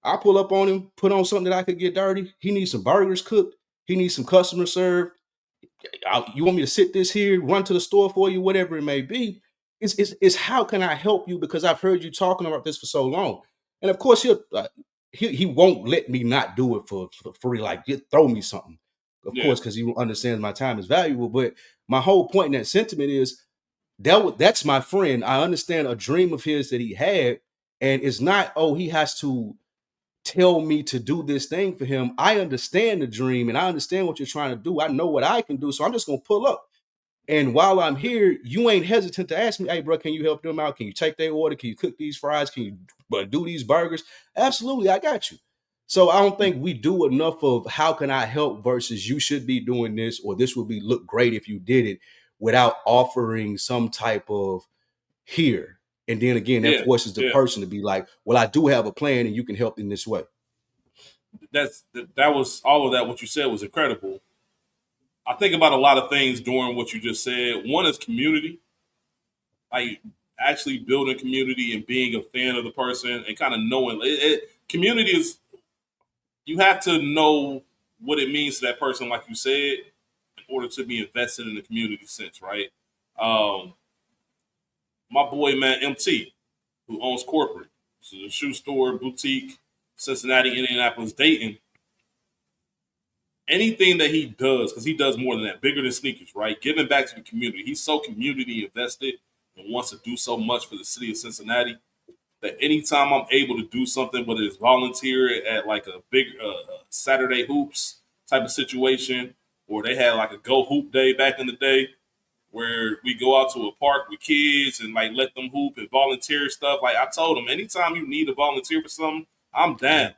I pull up on him, put on something that I could get dirty. He needs some burgers cooked. He needs some customer serve. You want me to sit this here, run to the store for you, whatever it may be. It's how can I help you, because I've heard you talking about this for so long. And of course, he won't let me not do it for free. Like, just throw me something, of Yeah, course, because he understands my time is valuable. But my whole point in that sentiment is that's my friend. I understand a dream of his that he had, and it's not, oh, he has to tell me to do this thing for him. I understand the dream and I understand what you're trying to do. I know what I can do. So I'm just gonna pull up. And while I'm here, you ain't hesitant to ask me, hey, bro, can you help them out? Can you take their order? Can you cook these fries? Can you do these burgers? Absolutely, I got you. So I don't think we do enough of how can I help versus you should be doing this, or this would be look great if you did it, without offering some type of here. And then again, that yeah, forces the yeah. person to be like, well, I do have a plan and you can help in this way. That was all of that. What you said was incredible. I think about a lot of things during what you just said. One is community, like actually building community and being a fan of the person and kind of knowing community is, you have to know what it means to that person, like you said, in order to be invested in the community sense, right? Um, my boy, man, MT, who owns corporate, it's a shoe store, boutique, Cincinnati, Indianapolis, Dayton. Anything that he does, because he does more than that, bigger than sneakers, right? Giving back to the community. He's so community invested and wants to do so much for the city of Cincinnati that anytime I'm able to do something, whether it's volunteer at like a big Saturday hoops type of situation, or they had like a go hoop day back in the day where we go out to a park with kids and like let them hoop and volunteer stuff. Like I told them, anytime you need to volunteer for something, I'm Yeah, down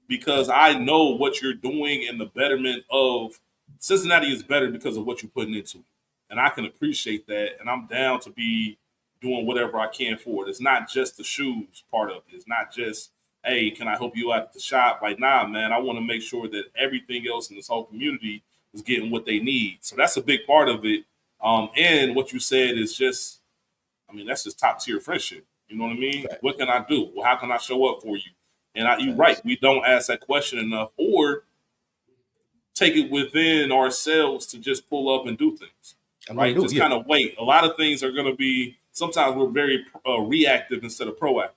because facts, I know what you're doing and the betterment of Cincinnati is better because of what you're putting into it. And I can appreciate that. And I'm down to be doing whatever I can for it. It's not just the shoes part of it. It's not just, hey, can I help you out at the shop? Like, nah, man, I want to make sure that everything else in this whole community is getting what they need. So that's a big part of it. And what you said is just, I mean, that's just top tier friendship. You know what I mean? What facts, can I do? Well, how can I show up for you? And you're right. facts. We don't ask that question enough, or take it within ourselves to just pull up and do things. I'm gonna Right? do it. Just Yeah, kind of wait. A lot of things are going to be. Sometimes we're very reactive instead of proactive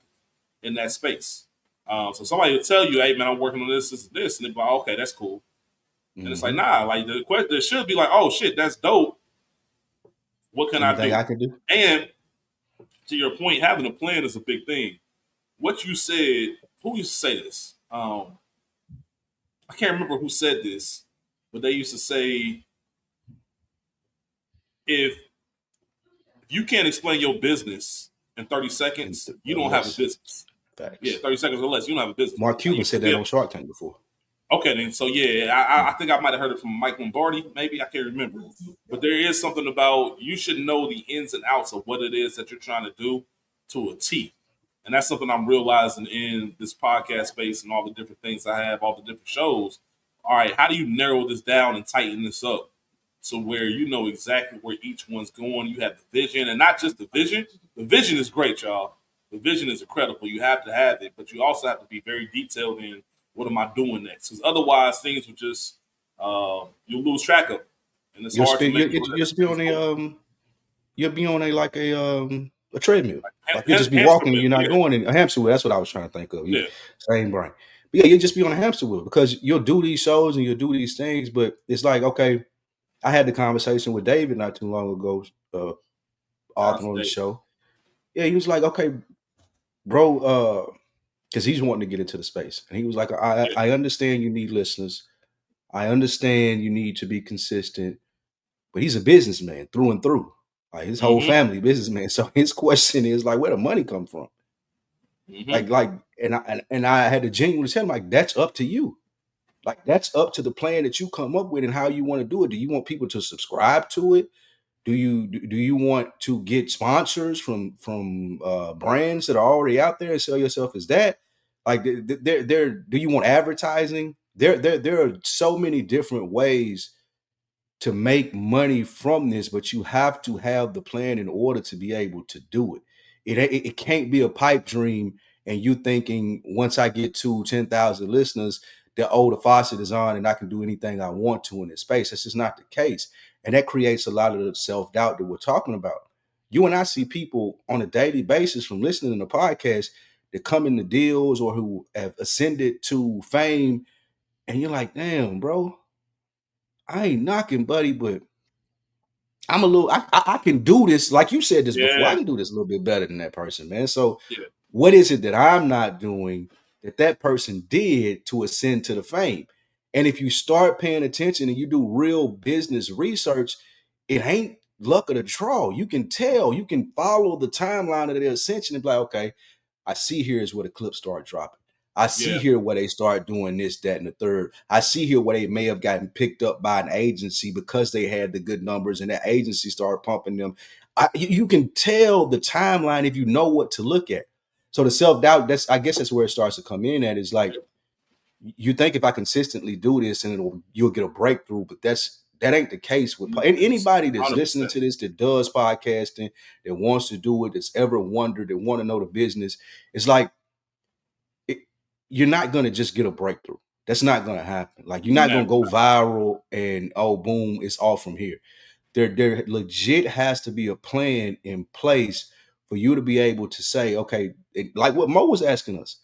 in that space. So somebody will tell you, "Hey, man, I'm working on this," and they're like, "Okay, that's cool." And it's like, hmm nah. Like the question, there should be like, "Oh shit, that's dope. What can I anything do?" I can do. And to your point, having a plan is a big thing. What you said, who used to say this? I can't remember who said this, but they used to say, if you can't explain your business in 30 And seconds, you don't have a less business. Yeah, facts. 30 seconds or less, you don't have a business. Mark Now Cuban you said could that be a, on Shark Tank before. okay, then. So yeah, I Mm. think I might have heard it from Mike Lombardi. Maybe I can't remember, but there is something about you should know the ins and outs of what it is that you're trying to do to a T, and that's something I'm realizing in this podcast space and all the different things I have, all the different shows. All right, how do you narrow this down and tighten this up to where you know exactly where each one's going? You have the vision, and not just the vision. The vision is great, y'all. The vision is incredible. You have to have it, but you also have to be very detailed in what am I doing next? Because otherwise, things will just you'll lose track of it, and it's You'll hard to speak. make sure You'll that just be it's on going. you'll be on a treadmill. Like you'll just be Hamster walking. wheel, You're not yeah, going in a hamster wheel. That's what I was trying to think of. You yeah, same brain. But yeah, you'll just be on a hamster wheel because you'll do these shows and you'll do these things. But it's like, okay, I had the conversation with David not too long ago, shout out author to on the Dave. show. Yeah, he was like, okay, bro, because he's wanting to get into the space, and he was like, Yeah, I understand you need listeners. I understand you need to be consistent, but he's a businessman through and through. Like his whole mm-hmm, family businessman. So his question is like, where the money come from? mm-hmm, And I had to genuinely tell him like, that's up to you. Like that's up to the plan that you come up with and how you want to do it. Do you want people to subscribe to it? Do you want to get sponsors from brands that are already out there and sell yourself as that? Like, do you want advertising? there are so many different ways to make money from this, but you have to have the plan in order to be able to do it. It can't be a pipe dream, and you thinking once I get to 10,000 listeners, the faucet is on and I can do anything I want to in this space. That's just not the case, and that creates a lot of the self doubt that we're talking about. You and I see people on a daily basis from listening to the podcast that come into deals or who have ascended to fame, and you're like, damn, bro, I ain't knocking, buddy, but I'm a little. I can do this, like you said this before. I Yeah, can do this a little bit better than that person, man. So, yeah, what is it that I'm not doing that that person did to ascend to the fame? And if you start paying attention and you do real business research, it ain't luck of the draw. You can tell. You can follow the timeline of their ascension and be like, okay, I see here is where the clips start dropping. I see yeah, here where they start doing this, that, and the third. I see here where they may have gotten picked up by an agency because they had the good numbers and that agency started pumping them. You can tell the timeline if you know what to look at. So the self doubt, that's I guess that's where it starts to come in. At is like you think if I consistently do this and you'll get a breakthrough, but that ain't the case with and anybody that's listening 100%. to this that does podcasting, that wants to do it, that's ever wondered, that want to know the business. It's like it, you're not going to just get a breakthrough. That's not going to happen. Like you're not going to Never. go viral and oh boom, it's all from here. There legit has to be a plan in place for you to be able to say, okay, like what Mo was asking us.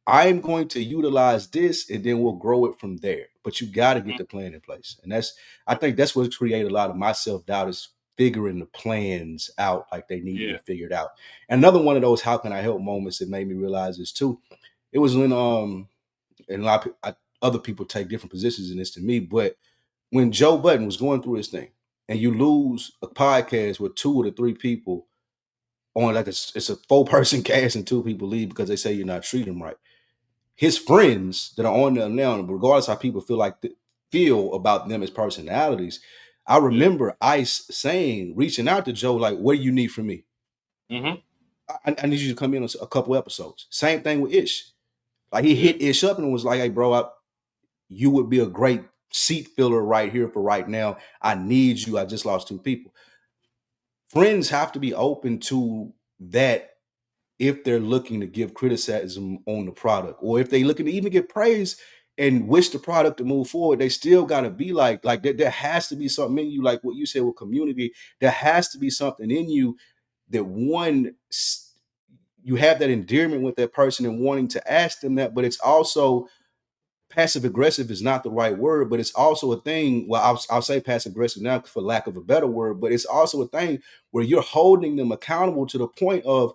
I'm going to utilize this and then we'll grow it from there. But you got to get Mhm. the plan in place. And I think that's what created a lot of my self-doubt is figuring the plans out like they need to be Yeah. figured out. And another one of those how can I help moments that made me realize this too. It was when and a lot of other people take different positions in this to me, but when Joe Budden was going through his thing and you lose a podcast with two or the three people on like it's a 4-person cast and two people leave because they say you're not treating them right, his friends that are on there now, regardless how people feel about them as personalities, I Yeah. remember Ice saying, reaching out to Joe, like, "What do you need from me? Hmm. I need you to come in on a couple episodes." Same thing with Ish. Like he Yeah. hit Ish up and was like, "Hey, bro, you would be a great seat filler right here for right now. I need you. I just lost two people." Friends have to be open to that if they're looking to give criticism on the product or if they looking to even get praise and wish the product to move forward, they still got to be like there has to be something in you, like what you said with community. There has to be something in you that you have that endearment with that person and wanting to ask them that, but it's also passive aggressive is not the right word, but it's also a thing. Well, I'll say passive aggressive now for lack of a better word, but it's also a thing where you're holding them accountable to the point of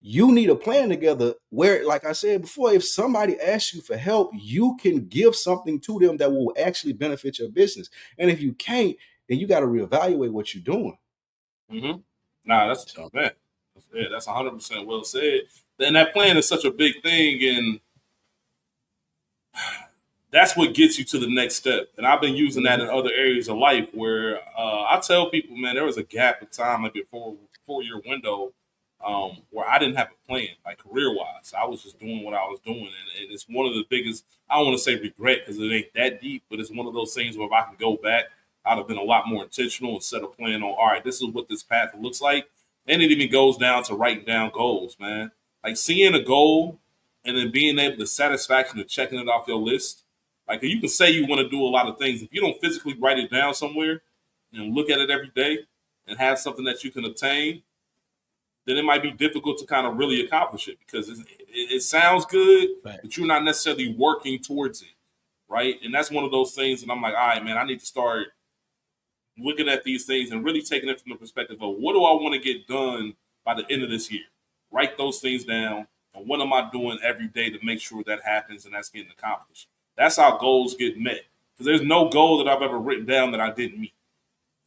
you need a plan together where, like I said before, if somebody asks you for help, you can give something to them that will actually benefit your business. And if you can't, then you got to reevaluate what you're doing. Hmm. Nah, that's So, man. Yeah, that's 100% well said. And that plan is such a big thing, and that's what gets you to the next step. And I've been using that mhm. in other areas of life where I tell people, man, there was a gap of time, like a 4 year window, where I didn't have a plan, like career wise. I was just doing what I was doing, and it's one of the biggest. I don't want to say regret because it ain't that deep, but it's one of those things where if I can go back, I'd have been a lot more intentional and set a plan on. All right, this is what this path looks like, and it even goes down to writing down goals, man. Like seeing a goal and then being able the satisfaction of checking it off your list, like you can say you want to do a lot of things. If you don't physically write it down somewhere and look at it every day and have something that you can obtain, then it might be difficult to kind of really accomplish it because it sounds good, but you're not necessarily working towards it, right? And that's one of those things that I'm like, all right, man, I need to start looking at these things and really taking it from the perspective of what do I want to get done by the end of this year? Write those things down. And what am I doing every day to make sure that happens and that's getting accomplished? That's how goals get met. Because there's no goal that I've ever written down that I didn't meet.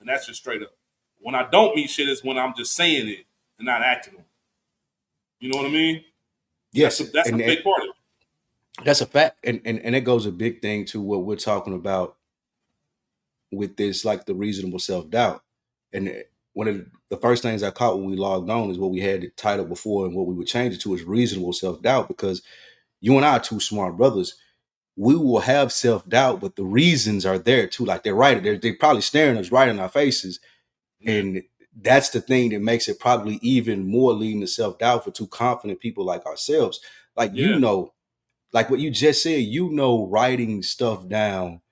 And that's just straight up. When I don't meet shit is when I'm just saying it and not acting on it. You know what I mean? That's Yes, a and big part of it. that's a fact, and it goes a big thing to what we're talking about with this, like the reasonable self doubt. And one of the first things I caught when we logged on is what we had it titled before, and what we would change it to is reasonable self doubt because you and I are two smart brothers. we will have self doubt, but the reasons are there too. Like they're right, they're probably staring us right in our faces, Yeah. and that's the thing that makes it probably even more leading to self doubt for two confident people like ourselves. Like Yeah. like what you just said, writing stuff down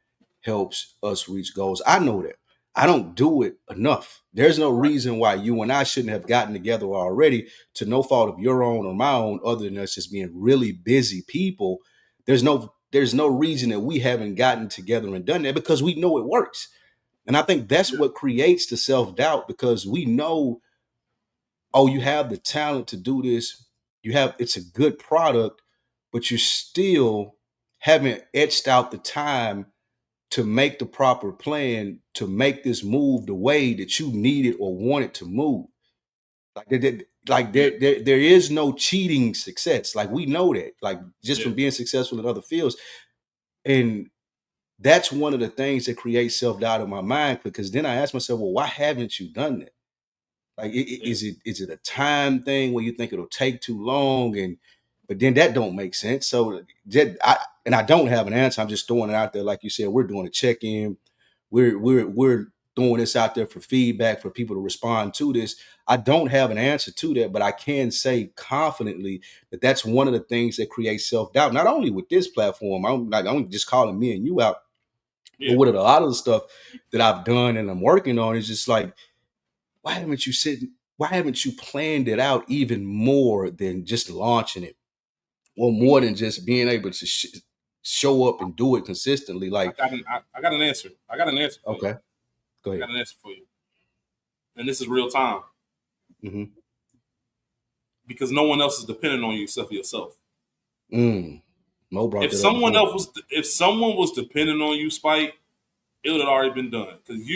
helps us reach goals. I know that. I don't do it enough. There's no Right. reason why you and I shouldn't have gotten together already, to no fault of your own or my own, other than us just being really busy people. There's no reason that we haven't gotten together and done that, because we know it works. And I think that's Yeah. what creates the self-doubt, because we know, oh, you have the talent to do this. It's a good product, but you still haven't etched out the time to make the proper plan to make this move the way that you need it or want it to move. Yeah. There is no cheating success. Like we know that, like just Yeah. from being successful in other fields. And that's one of the things that creates self-doubt in my mind, because then I ask myself, well, why haven't you done that? Like, Yeah. is it a time thing where you think it'll take too long, and but then that don't make sense. So I don't have an answer. I'm just throwing it out there, like you said. We're doing a check in. We're throwing this out there for feedback, for people to respond to this. I don't have an answer to that, but I can say confidently that that's one of the things that creates self doubt. Not only with this platform, I'm just calling me and you out, but Yeah. with a lot of the stuff that I've done and I'm working on, is just like, why haven't you planned it out even more than just launching it, or You more know, than just being able to show up and do it consistently? Like, I got an answer. I got an answer for you. okay, go I ahead. got an answer for you. And this is real time, Mm-hmm. because no one else is dependent on you except for yourself. Mm. Mo brought that up before. If someone was dependent on you, Spike, it would have already been done. Because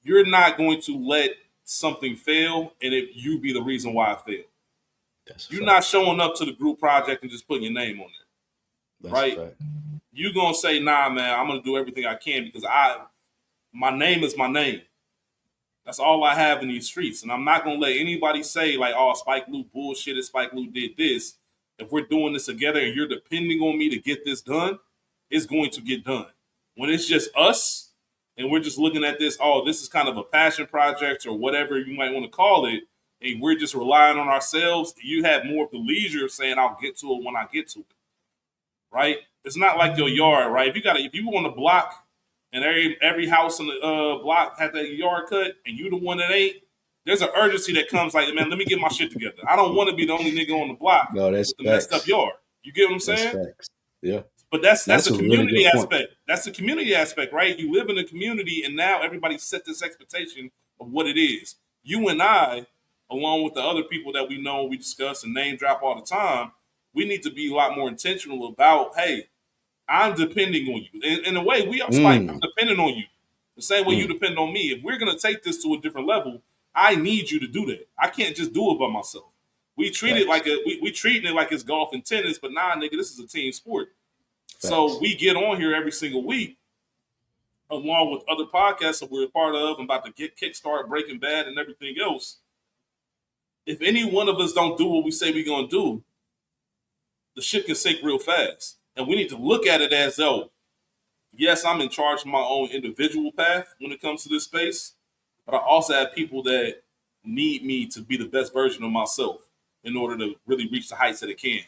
you're not going to let something fail and you be the reason why it failed. That's a You're fact. not showing up to the group project and just putting your name on it, That's a right? fact. You're gonna say, nah, man, I'm gonna do everything I can because my name is my name. That's all I have in these streets. And I'm not gonna let anybody say like, oh, Spike Lee bullshit, Spike Lee did this. If we're doing this together and you're depending on me to get this done, it's going to get done. When it's just us and we're just looking at this, oh, this is kind of a passion project or whatever you might want to call it, and we're just relying on ourselves, you have more of the leisure of saying, I'll get to it when I get to it, right? It's not like your yard, right? If you on the block and every house in the block had that yard cut, and you the one that ain't, there's an urgency that comes like, man, let me get my shit together. I don't want to be the only nigga on the block No, that's with the messed up facts. yard. You get what I'm That's saying? facts. Yeah. But that's That's the a really community good point. aspect. That's the community aspect, right? You live in a community, and now everybody set this expectation of what it is. You and I, along with the other people that we know, we discuss and name drop all the time, we need to be a lot more intentional about, hey, I'm depending on you. In a way, we are Spike. I'm Mm, depending on you. The same way you mm. depend on me. If we're gonna take this to a different level, I need you to do that. I can't just do it by myself. We treat it Facts. like we treating it like it's golf and tennis, but nah, nigga, this is a team sport. So Facts. we get on here every single week, along with other podcasts that we're a part of. I'm about to get kickstart Breaking Bad and everything else. If any one of us don't do what we say we're gonna do, the ship can sink real fast. And we need to look at it as though, yes, I'm in charge of my own individual path when it comes to this space, but I also have people that need me to be the best version of myself in order to really reach the heights that it can.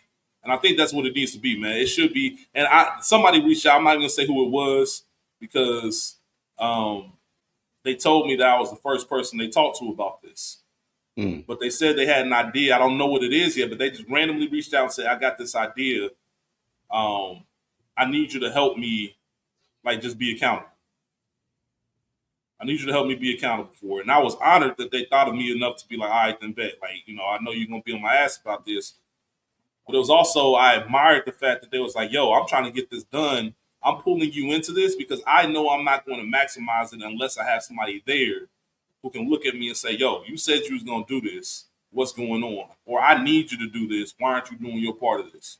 And I think that's what it needs to be, man. It should be. And somebody reached out. I'm not even gonna say who it was because um, they told me that I was the first person they talked to about this. Mm. But they said they had an idea. I don't know what it is yet, but they just randomly reached out and said, "I got this idea. Um, I need you to help me, like, just be accountable. I need you to help me be accountable for it." And I was honored that they thought of me enough to be like, all right, then bet. Like, I know you're gonna be on my ass about this. But it was also, I admired the fact that they was like, yo, I'm trying to get this done. I'm pulling you into this because I know I'm not going to maximize it unless I have somebody there who can look at me and say, yo, you said you was gonna do this. What's going on? Or I need you to do this. Why aren't you doing your part of this?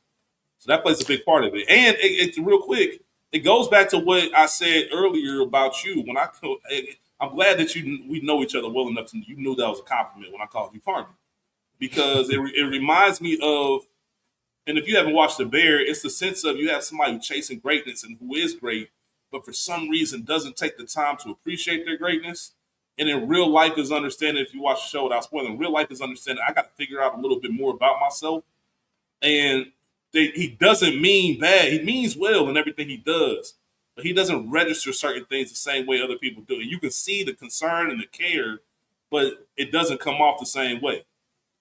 So that plays a big part of it. And it's real quick. It goes back to what I said earlier about you. I'm glad that we know each other well enough to you knew that was a compliment when I called you partner, because it reminds me of And if you haven't watched The Bear, it's the sense of you have somebody chasing greatness and who is great, but for some reason doesn't take the time to appreciate their greatness. And in real life is understanding, if you watch the show without spoiling, real life is understanding I got to figure out a little bit more about myself. And he doesn't mean bad. He means well in everything he does, but he doesn't register certain things the same way other people do. And you can see the concern and the care, but it doesn't come off the same way.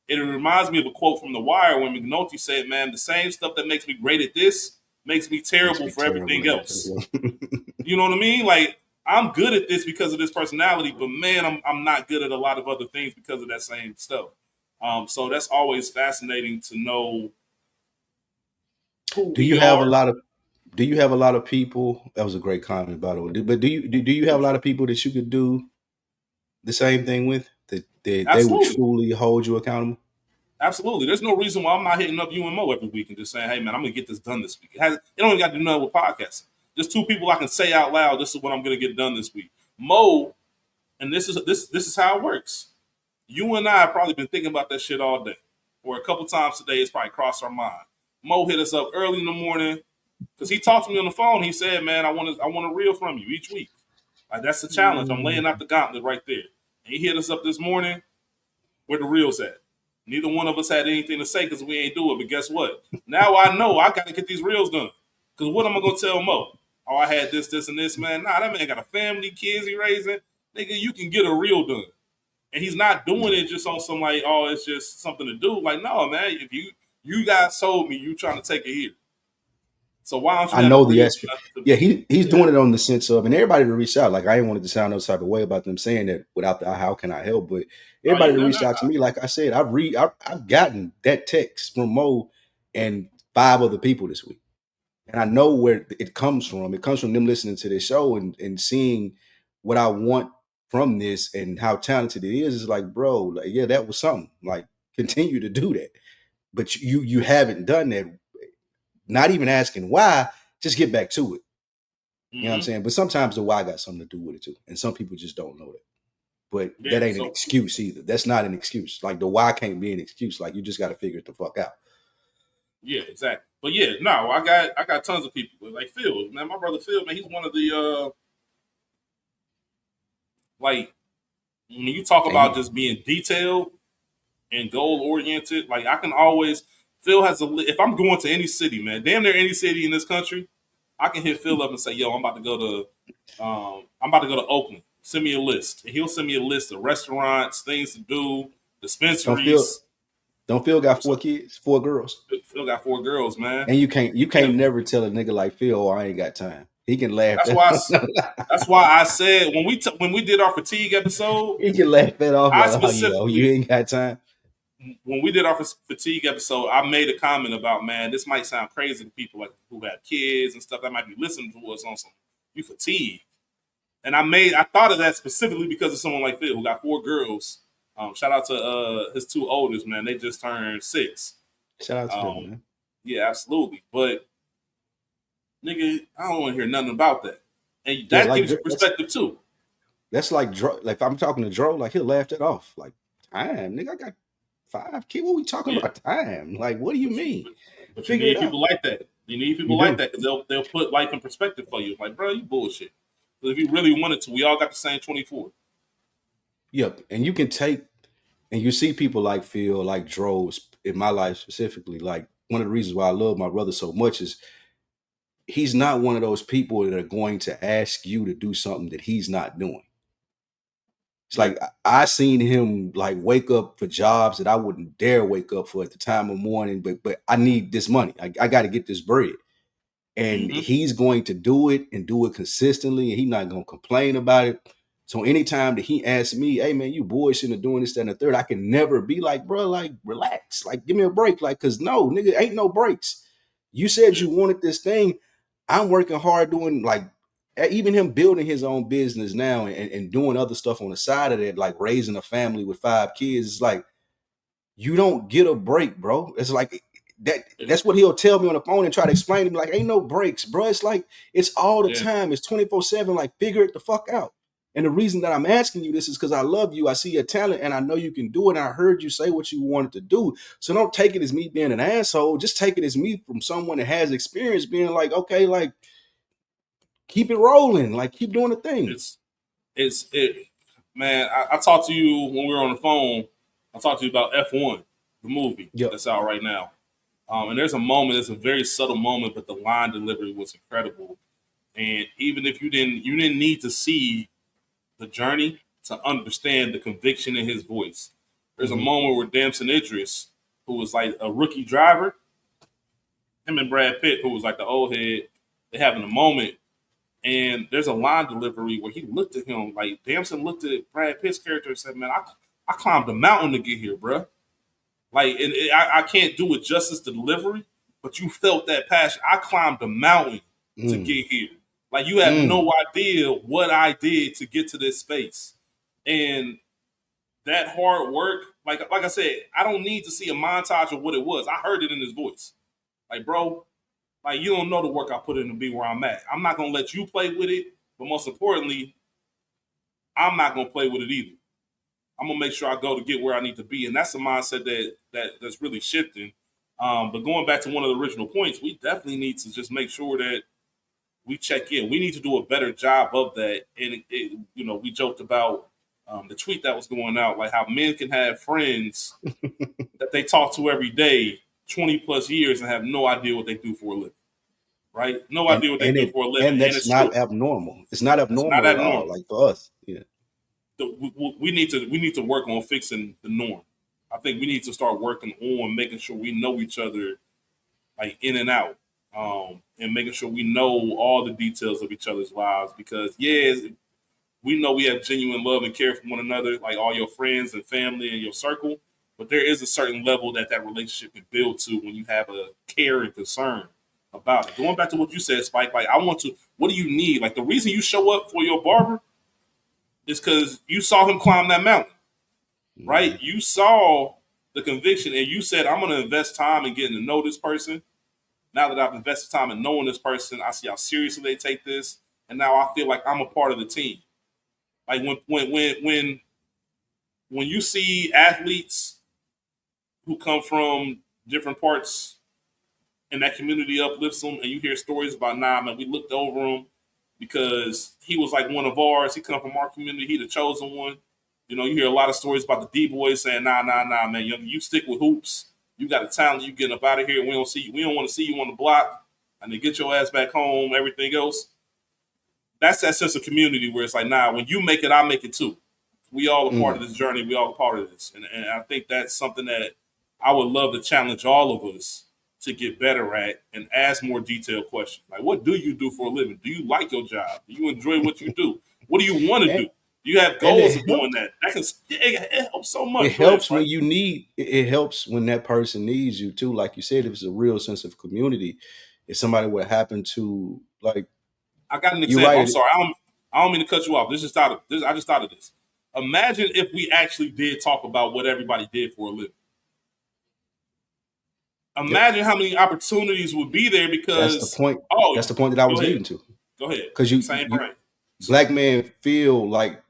It reminds me of a quote from The Wire when McNulty said, "Man, the same stuff that makes me great at this makes me Makes terrible me for terrible everything at everything else." else. You know what I mean? Like I'm good at this because of this personality, but man, I'm not good at a lot of other things because of that same stuff. So that's always fascinating to know who Do we you have a are. lot of do you have a lot of people? That was a great comment, by the way. But do you have a lot of people that you could do the same thing with that they would Absolutely. truly hold you accountable? Absolutely. There's no reason why I'm not hitting up you and Mo every week and just saying, "Hey man, I'm gonna get this done this week." It don't even got to do nothing with podcasting. Just two people I can say out loud, "This is what I'm gonna get done this week." Mo, and this is how it works. You and I have probably been thinking about that shit all day, or a couple times today. It's probably crossed our mind. Mo hit us up early in the morning because he talked to me on the phone. He said, "Man, I want a reel from you each week. Like that's the challenge. I'm laying out the gauntlet right there." And he hit us up this morning. Where the reels at? Neither one of us had anything to say because we ain't do it. But guess what? Now I know I got to get these reels done. Because what am I gonna tell Mo? Oh, I had this, and this, man. Nah, that man got a family, kids he raising. Nigga, you can get a reel done. And he's not doing it just on some like, oh, it's just something to do. Like, no, man, if you guys told me you trying to take it here. So why don't you I have a know the reel aspect. to, Yeah, he's yeah. doing it on the sense of, and everybody to reach out. Like I didn't want it to sound no type of way about them saying that without the how can I help, but Oh, everybody you that know, reached no, out to me, like I said, I've gotten that text from Mo and five other people this week, and I know where it comes from. It comes from them listening to this show and seeing what I want from this and how talented it is. It's like, bro, like yeah, that was something. Like continue to do that, but you haven't done that. Not even asking why, just get back to it. You know what I'm mm-hmm. saying? But sometimes the why got something to do with it too. And some people just don't know that. But Yeah. that ain't an So excuse either. That's not an excuse. Like the why can't be an excuse. Like you just got to figure it the fuck out. yeah, exactly. But yeah, no, I got tons of people. Like Phil, man, my brother Phil, man, he's one of the like when you talk And about just being detailed and goal oriented, like I can always Phil has a if I'm going to any city, man, damn near any city in this country, I can hit Phil up and say, "Yo, I'm about to go to Oakland. Send me a list." And he'll send me a list of restaurants, things to do, don't feel dispensaries. don't feel got What's four up? kids, four girls. Phil got four girls, man. And you can't And never tell a nigga like Phil, oh, I ain't got time. He can laugh that's that why that's why I said when we did our fatigue episode, he can laugh that off I like, oh yeah, oh, you specifically ain't got time. when we did our fatigue episode, I made a comment about, man, this might sound crazy to people like who have kids and stuff that might be listening to us on some you fatigue. And I thought of that specifically because of someone like Phil who got four girls. Shout out to his two oldest, man. They just turned 6. Shout out to them, Um, man. yeah, absolutely. But nigga, I don't want to hear nothing about that. And Yeah, that like gives you perspective too. that's like like if I'm talking to Dro, like he'll laugh that off. Like, time, nigga, I got 5 kids. What we talking Yeah. about time? Like, what do you But you, mean? but you Figure it need out. people like that. You need You people like do. that because they'll put life in perspective for you. Like, bro, you bullshit. But if you really wanted to, we all got the same 24. Yep. And you can take and you see people like Phil, like Dro, in my life specifically. Like one of the reasons why I love my brother so much is he's not one of those people that are going to ask you to do something that he's not doing. It's Yeah. like I seen him like wake up for jobs that I wouldn't dare wake up for at the time of morning, but I need this money. I got to get this bread. And Mm-hmm. he's going to do it and do it consistently, and he's not going to complain about it. So anytime that he asks me, "Hey man, you bullshitting or doing this, that, and the third," I can never be like, "Bro, like relax, like give me a break," like, cause no, nigga, ain't no breaks. You said Yeah. you wanted this thing. I'm working hard doing like even him building his own business now and doing other stuff on the side of that, like raising a family with 5 kids. It's like you don't get a break, bro. It's like that. Yeah. That's what he'll tell me on the phone and try to explain to me. Like, ain't no breaks, bro. It's like it's all the Yeah. time. It's 24/7. Like, figure it the fuck out. And the reason that I'm asking you this is because I love you. I see your talent and I know you can do it. And I heard you say what you wanted to do. So don't take it as me being an asshole. Just take it as me from someone that has experience being like, okay, like keep it rolling. Like keep doing the thing. It's man. I talked to you when we were on the phone. I talked to you about F1, the movie Yep. that's out right now. And there's a moment. It's a very subtle moment, but the line delivery was incredible. And even if you didn't need to see the journey to understand the conviction in his voice. There's a Mm-hmm. moment where Damson Idris, who was like a rookie driver, him and Brad Pitt, who was like the old head, they having a moment. And there's a line delivery where he looked at him, like Damson looked at Brad Pitt's character and said, "Man, I climbed a mountain to get here, bruh. Like, I can't do it justice to delivery, but you felt that passion. I climbed a mountain to Mm. get here. Like, you have Mm. no idea what I did to get to this space." And that hard work, like I said, I don't need to see a montage of what it was. I heard it in his voice. Like, bro, like you don't know the work I put in to be where I'm at. I'm not gonna let you play with it, but most importantly, I'm not gonna play with it either. I'm gonna make sure I go to get where I need to be, and that's the mindset that's really shifting. But going back to one of the original points, we definitely need to just make sure that we check in. We need to do a better job of that. And we joked about the tweet that was going out, like how men can have friends that they talk to every day, 20 plus years, and have no idea what they do for a living. Right? No And idea what they and do it for a living, and and that's it's true. not abnormal. It's not That's not abnormal at all. abnormal. Like for us. Yeah. We need to work on fixing the norm. I think we need to start working on making sure we know each other like in and out, and making sure we know all the details of each other's lives. Because we know we have genuine love and care for one another, like all your friends and family and your circle. But there is a certain level that relationship can build to when you have a care and concern about it. Going back to what you said, Spike, like I want to. What do you need? Like the reason you show up for your barber is because you saw him climb that mountain, Mm-hmm. right? You saw the conviction, and you said, "I'm going to invest time in getting to know this person. Now that I've invested time in knowing this person, I see how seriously they take this, and now I feel like I'm a part of the team." Like when you see athletes who come from different parts and that community uplifts them, and you hear stories about, nah, man, we looked over him because he was like one of ours. He come from our community. He the chosen one. You hear a lot of stories about the D boys saying, nah, nah, nah, man, you stick with hoops. You got a talent. You getting up out of here. We don't see you. We don't want to see you on the block. And then get your ass back home. Everything else. That's that sense of community where it's like, nah, when you make it, I make it too. We all a part of Mm. this journey. We all a part of this, and I think that's something that I would love to challenge all of us to get better at and ask more detailed questions. Like, what do you do for a living? Do you like your job? Do you enjoy what you do? What do you want to And do? Do you have and goals of doing that? That can it helps so it much. Go ahead, helps Spike. when you need it helps when that person needs you too. Like you said, if it's a real sense of community, if somebody would happen to like I got an you're example. I'm right. sorry. I don't mean to cut you off. This just thought of this. I just thought of this. Imagine if we actually did talk about what everybody did for a living. Yep. Imagine how many opportunities would be there That's the because point. That's oh, the point that I go was ahead, leading to. go ahead, Because you, same you brain. black men feel like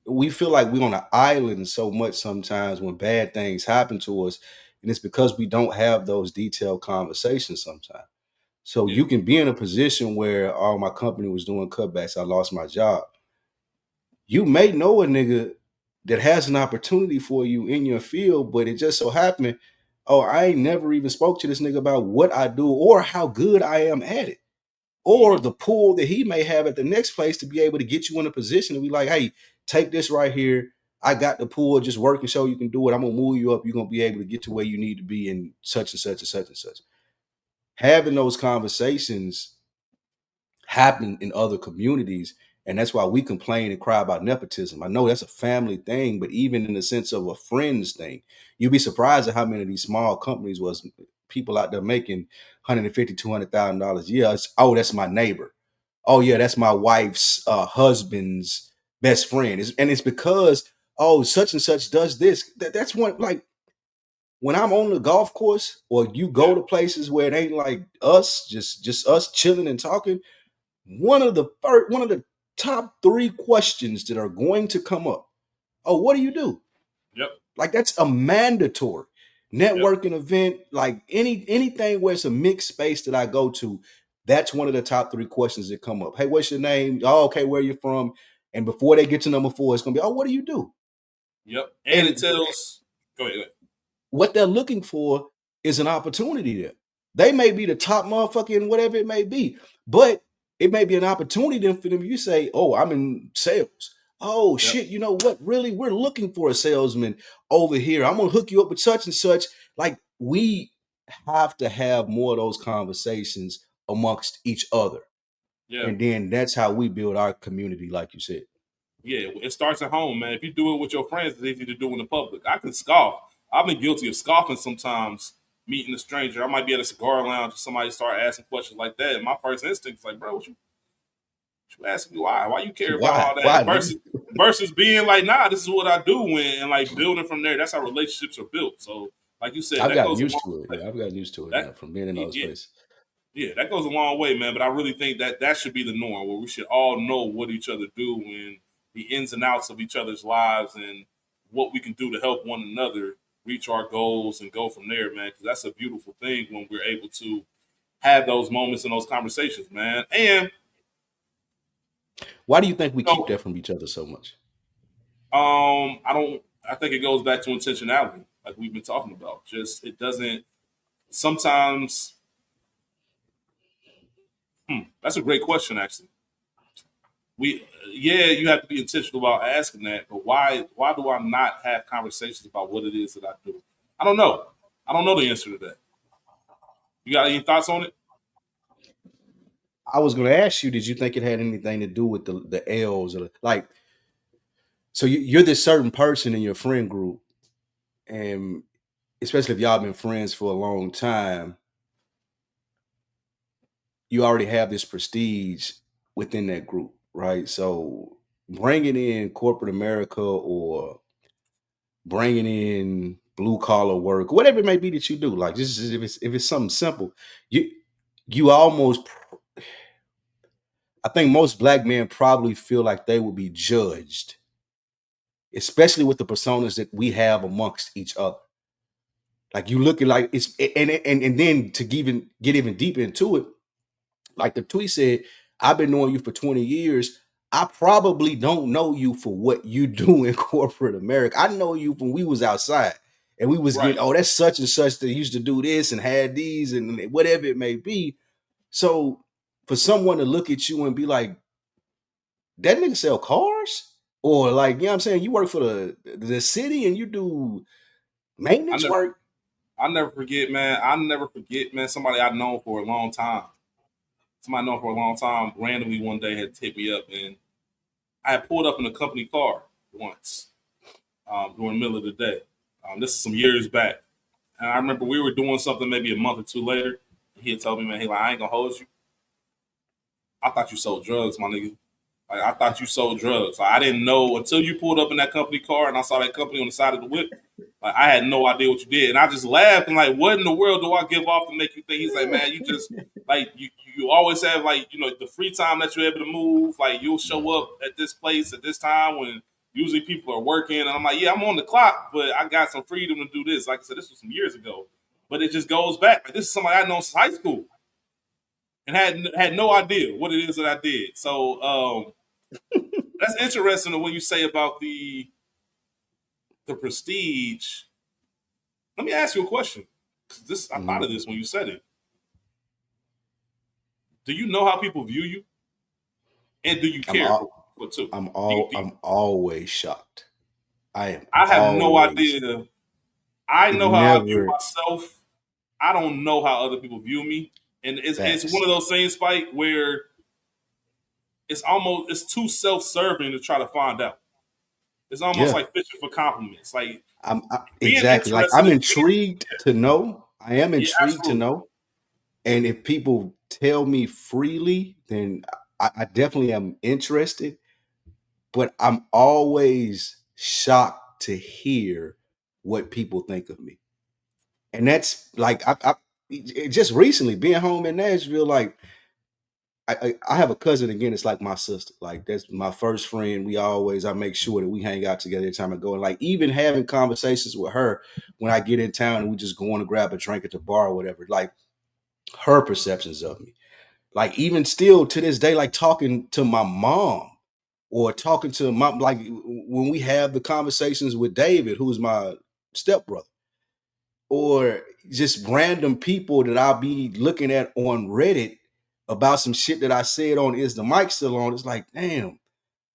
we feel like we're on an island so much sometimes when bad things happen to us. And it's because we don't have those detailed conversations sometimes. So Yeah, you can be in a position where, oh, my company was doing cutbacks, I lost my job. You may know a nigga that has an opportunity for you in your field, but it just so happened, oh, I ain't never even spoke to this nigga about what I do or how good I am at it. Or mm-hmm. the pool that he may have at the next place to be able to get you in a position to be like, hey, take this right here. I got the pool, just work and show you can do it. I'm gonna move you up. You're gonna be able to get to where you need to be in such and such and such and such. Having those conversations happen in other communities. And that's why we complain and cry about nepotism. I know that's a family thing, but even in the sense of a friends thing, you'd be surprised at how many of these small companies was people out there making 150, $200,000 a year. Oh, that's my neighbor. Oh yeah, that's my wife's husband's best friend. And it's because, oh, such and such does this. That's one, like when I'm on the golf course or you Yeah, go to places where it ain't like us, just us chilling and talking, one of the top 3 questions that are going to come up. Oh, what do you do? Yep. Like that's a mandatory Yep. networking event. Like anything where it's a mixed space that I go to, that's one of the top 3 questions that come up. Hey, what's your name? Oh, okay, where you from? And before they get to number 4, it's gonna be, oh, what do you do? Yep. And it And tells. Go ahead. Go ahead. what they're looking for is an opportunity there. They may be the top motherfucker in whatever it may be, but it may be an opportunity then for them. You say, "Oh, I'm in sales. Oh Yep. shit, you know what? Really, we're looking for a salesman over here. I'm gonna hook you up with such and such." Like we have to have more of those conversations amongst each other, Yeah. and then that's how we build our community, like you said. Yeah. It starts at home, man. If you do it with your friends, it's easy to do in the public. I can scoff. I've been guilty of scoffing sometimes. Meeting a stranger, I might be at a cigar lounge and somebody start asking questions like that. And my first instinct is like, bro, what you asking me why? Why you care about Why? all that? Why, nigga? Versus being like, nah, this is what I do, and like building from there. That's how relationships are built. So, like you said, I've that gotten goes a used long to it. way. Yeah, I've gotten used to it now That from being in those yeah, places. yeah, that goes a long way, man. But I really think that that should be the norm, where we should all know what each other do and the ins and outs of each other's lives and what we can do to help one another reach our goals and go from there, man. Because that's a beautiful thing when we're able to have those moments and those conversations, man. And Why do you think we you keep know, that from each other so much? I don't. I think it goes back to intentionality, like we've been talking about. Just it doesn't. Sometimes, that's a great question. Actually, yeah, you have to be intentional about asking that. But why do I not have conversations about what it is that I do? I don't know. I don't know the answer to that. You got any thoughts on it? I was going to ask you, did you think it had anything to do with the L's or like? So you're this certain person in your friend group, and especially if y'all been friends for a long time, you already have this prestige within that group, right? So bringing in corporate America or bringing in blue collar work, whatever it may be that you do, like this is if it's something simple, you you almost I think most black men probably feel like they will be judged, especially with the personas that we have amongst each other. Like you looking like it's and then to get even deeper into it, like the tweet said, I've been knowing you for 20 years. I probably don't know you for what you do in corporate America. I know you from we was outside and we was Right. getting, oh, that's such and such that used to do this and had these and whatever it may be. So for someone to look at you and be like, that nigga sell cars? Or like, you know what I'm saying? You work for the city and you do I maintenance never. work? I never forget, man. I never forget, man. Somebody I've known for a long time. Somebody I've known for a long time. Randomly one day had hit me up, and I had pulled up in a company car once during the middle of the day. This is some years back. And I remember we were doing something maybe a month or two later. He had told me, man, he like, I ain't gonna hold you. I thought you sold drugs, my nigga. Like I thought you sold drugs. Like, I didn't know until you pulled up in that company car and I saw that company on the side of the whip. Like I had no idea what you did, and I just laughed and like, what in the world do I give off to make you think? He's like, man, you just like you always have like the free time that you're able to move. Like you'll show up at this place at this time when usually people are working, and I'm like, yeah, I'm on the clock, but I got some freedom to do this. Like I said, this was some years ago, but it just goes back. Like, this is somebody I've known since high school and had no idea what it is that I did. So that's interesting when you say about the prestige. Let me ask you a question. 'Cause this I thought Mhm. of this when you said it. Do you know how people view you, and do you I'm care all, for two? I'm Do you, all, do you, I'm always shocked. I am I have no always. idea. I It know how I view never myself. I don't know how other people view me, and it's one facts. of those things, Spike, where it's too self serving to try to find out. It's almost Yeah, like fishing for compliments. Like being exactly. Like interested I'm in intrigued to know. I am yeah, intrigued to absolutely. know. And if people tell me freely, then I definitely am interested. But I'm always shocked to hear what people think of me. And that's like just recently being home in Nashville, like I have a cousin again. It's like my sister. Like that's my first friend. I make sure that we hang out together every time I go. And like even having conversations with her when I get in town and we just going to grab a drink at the bar or whatever. Like her perceptions of me. Like even still to this day, like talking to my mom or talking to my like when we have the conversations with David, who's my stepbrother, or just random people that I'll be looking at on Reddit about some shit that I said on Is the Mic Still On? It's like, damn,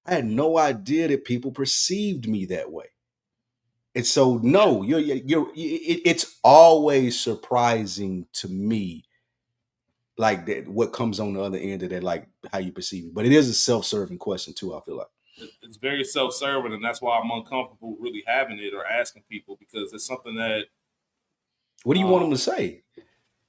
I had no idea that people perceived me that way. And so, no, it's always surprising to me, like that, what comes on the other end of that, like how you perceive it. But it is a self-serving question too. I feel like. It's very self-serving, and that's why I'm uncomfortable really having it or asking people because it's something that What do you want um, them to say?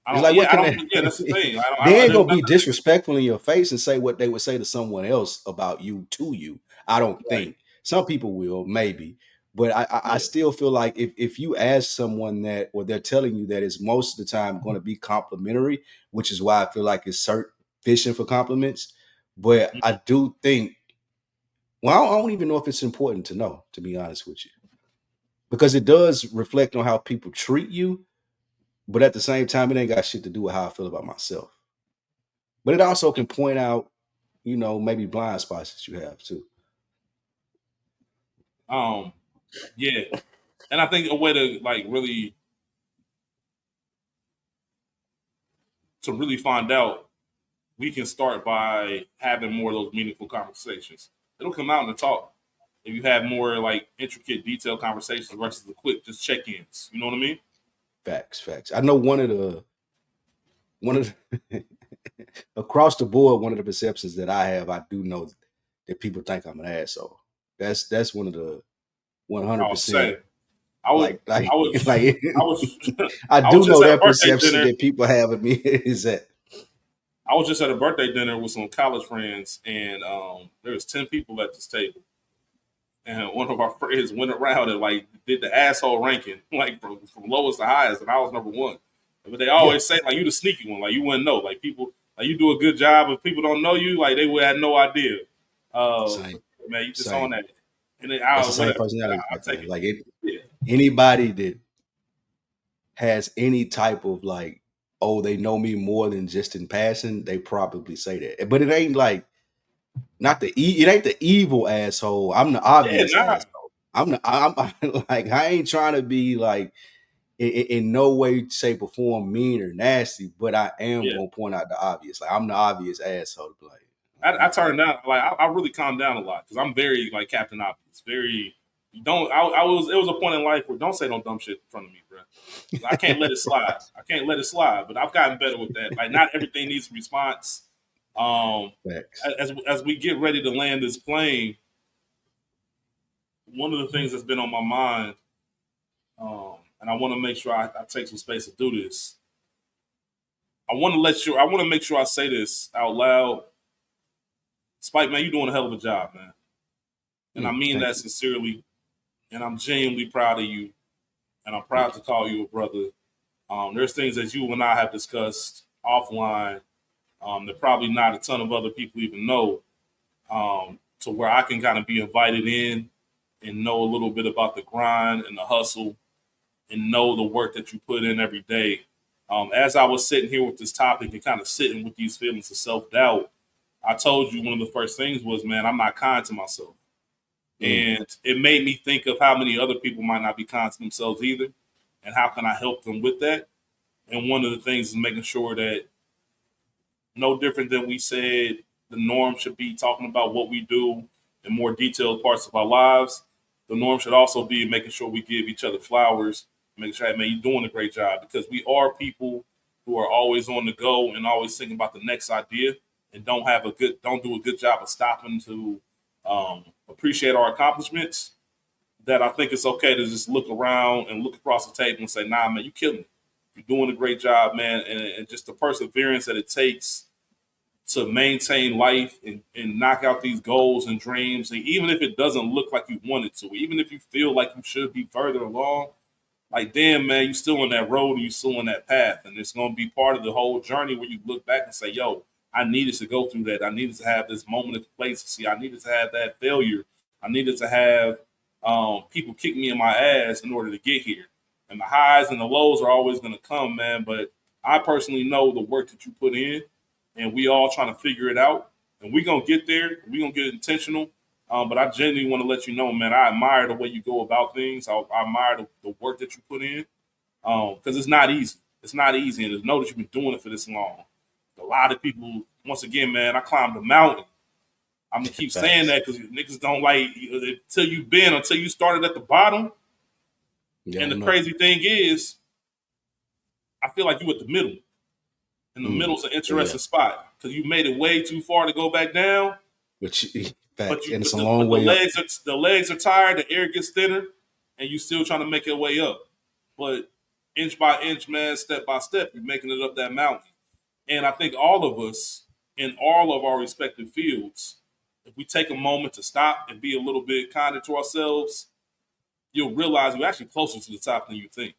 I It's don't. like, Yeah, what I can don't. they? Yeah, that's the thing. They ain't There's gonna be nothing. disrespectful in your face and say what they would say to someone else about you to you. I don't Right. think some people will, maybe, but I Yeah. still feel like if you ask someone that, or they're telling you that, it's most of the time going to be complimentary, which is why I feel like it's certain fishing for compliments. But Mhm. I do think, well, I don't even know if it's important to know, to be honest with you, because it does reflect on how people treat you. But at the same time, it ain't got shit to do with how I feel about myself. But it also can point out, maybe blind spots that you have too. Um. Yeah, and I think a way to like really find out, we can start by having more of those meaningful conversations. It'll come out in the talk if you have more like intricate, detailed conversations versus the quick just check-ins. You know what I mean? Facts, facts. I know one of the across the board, one of the perceptions that I have, I do know that people think I'm an asshole. That's one of the I was 100%, saying, I was, like I was, like I was, I I was do just know at a that birthday perception dinner. that people have of me is that I was just at a birthday dinner with some college friends, and there was 10 people at this table. And one of our friends went around and like did the asshole ranking, like from lowest to highest, and I was number one. But they yeah, always say like you the sneaky one, like you wouldn't know, like people like you do a good job. If people don't know you, like they would have no idea. Uh, same, man, you just on same. that, and then That's I the same whatever, personality I type take thing. it. Like Yeah, anybody that has any type of like, oh, they know me more than just in passing, they probably say that. But it ain't like not it ain't the evil asshole. I'm the yeah, obvious nah, asshole. I'm like, I ain't trying to be like in no way, shape, or form mean or nasty, but I am yeah. gonna point out the obvious. Like I'm the obvious asshole. Like I turned down like I really calmed down a lot because I'm very like Captain Obvious. Very you don't. I was it was a point in life where don't say no dumb shit in front of me, bro. I can't let it slide. I can't let it slide. But I've gotten better with that. Like not everything needs a response. Um, facts. as we get ready to land this plane, one of the things that's been on my mind, and I want to make sure I take some space to do this. I want to make sure I say this out loud. Spike, man, you're doing a hell of a job, man, and I mean Thank that you. sincerely. And I'm genuinely proud of you, and I'm proud Thank to you. call you a brother. There's things that you and I have discussed offline that probably not a ton of other people even know, to where I can kind of be invited in and know a little bit about the grind and the hustle and know the work that you put in every day. As I was sitting here with this topic and kind of sitting with these feelings of self doubt, I told you one of the first things was, man, I'm not kind to myself. Mm, And it made me think of how many other people might not be kind to themselves either. And how can I help them with that? And one of the things is making sure that no different than we said the norm should be talking about what we do in more detailed parts of our lives. The norm should also be making sure we give each other flowers, making sure, hey, man, you're doing a great job because we are people who are always on the go and always thinking about the next idea and don't do a good job of stopping to appreciate our accomplishments. That I think it's okay to just look around and look across the table and say, nah, man, you killing it. You're doing a great job, man. And just the perseverance that it takes to maintain life and knock out these goals and dreams. And even if it doesn't look like you wanted to, even if you feel like you should be further along, like, damn, man, you still on that road and you still on that path. And it's going to be part of the whole journey where you look back and say, yo, I needed to go through that. I needed to have this moment of complacency. I needed to have that failure. I needed to have people kick me in my ass in order to get here. And the highs and the lows are always going to come, man. But I personally know the work that you put in, and we all trying to figure it out. And we gonna get there. We gonna get intentional. But I genuinely want to let you know, man. I admire the way you go about things. I admire the work that you put in, because it's not easy. It's not easy, and to know that you've been doing it for this long. A lot of people, once again, man, I climbed a mountain. I'm gonna keep saying Facts. that because niggas don't like until you started at the bottom. You And the don't know. crazy thing is, I feel like you at the middle, and the Mm. middle's an Yeah. interesting spot because you made it way too far to go back down. Facts. And it's But a long the way up. legs are tired, the air gets thinner, and you still trying to make your way up. But inch by inch, man, step by step, you're making it up that mountain. And I think all of us in all of our respective fields, if we take a moment to stop and be a little bit kinder to ourselves, you'll realize you're actually closer to the top than you think.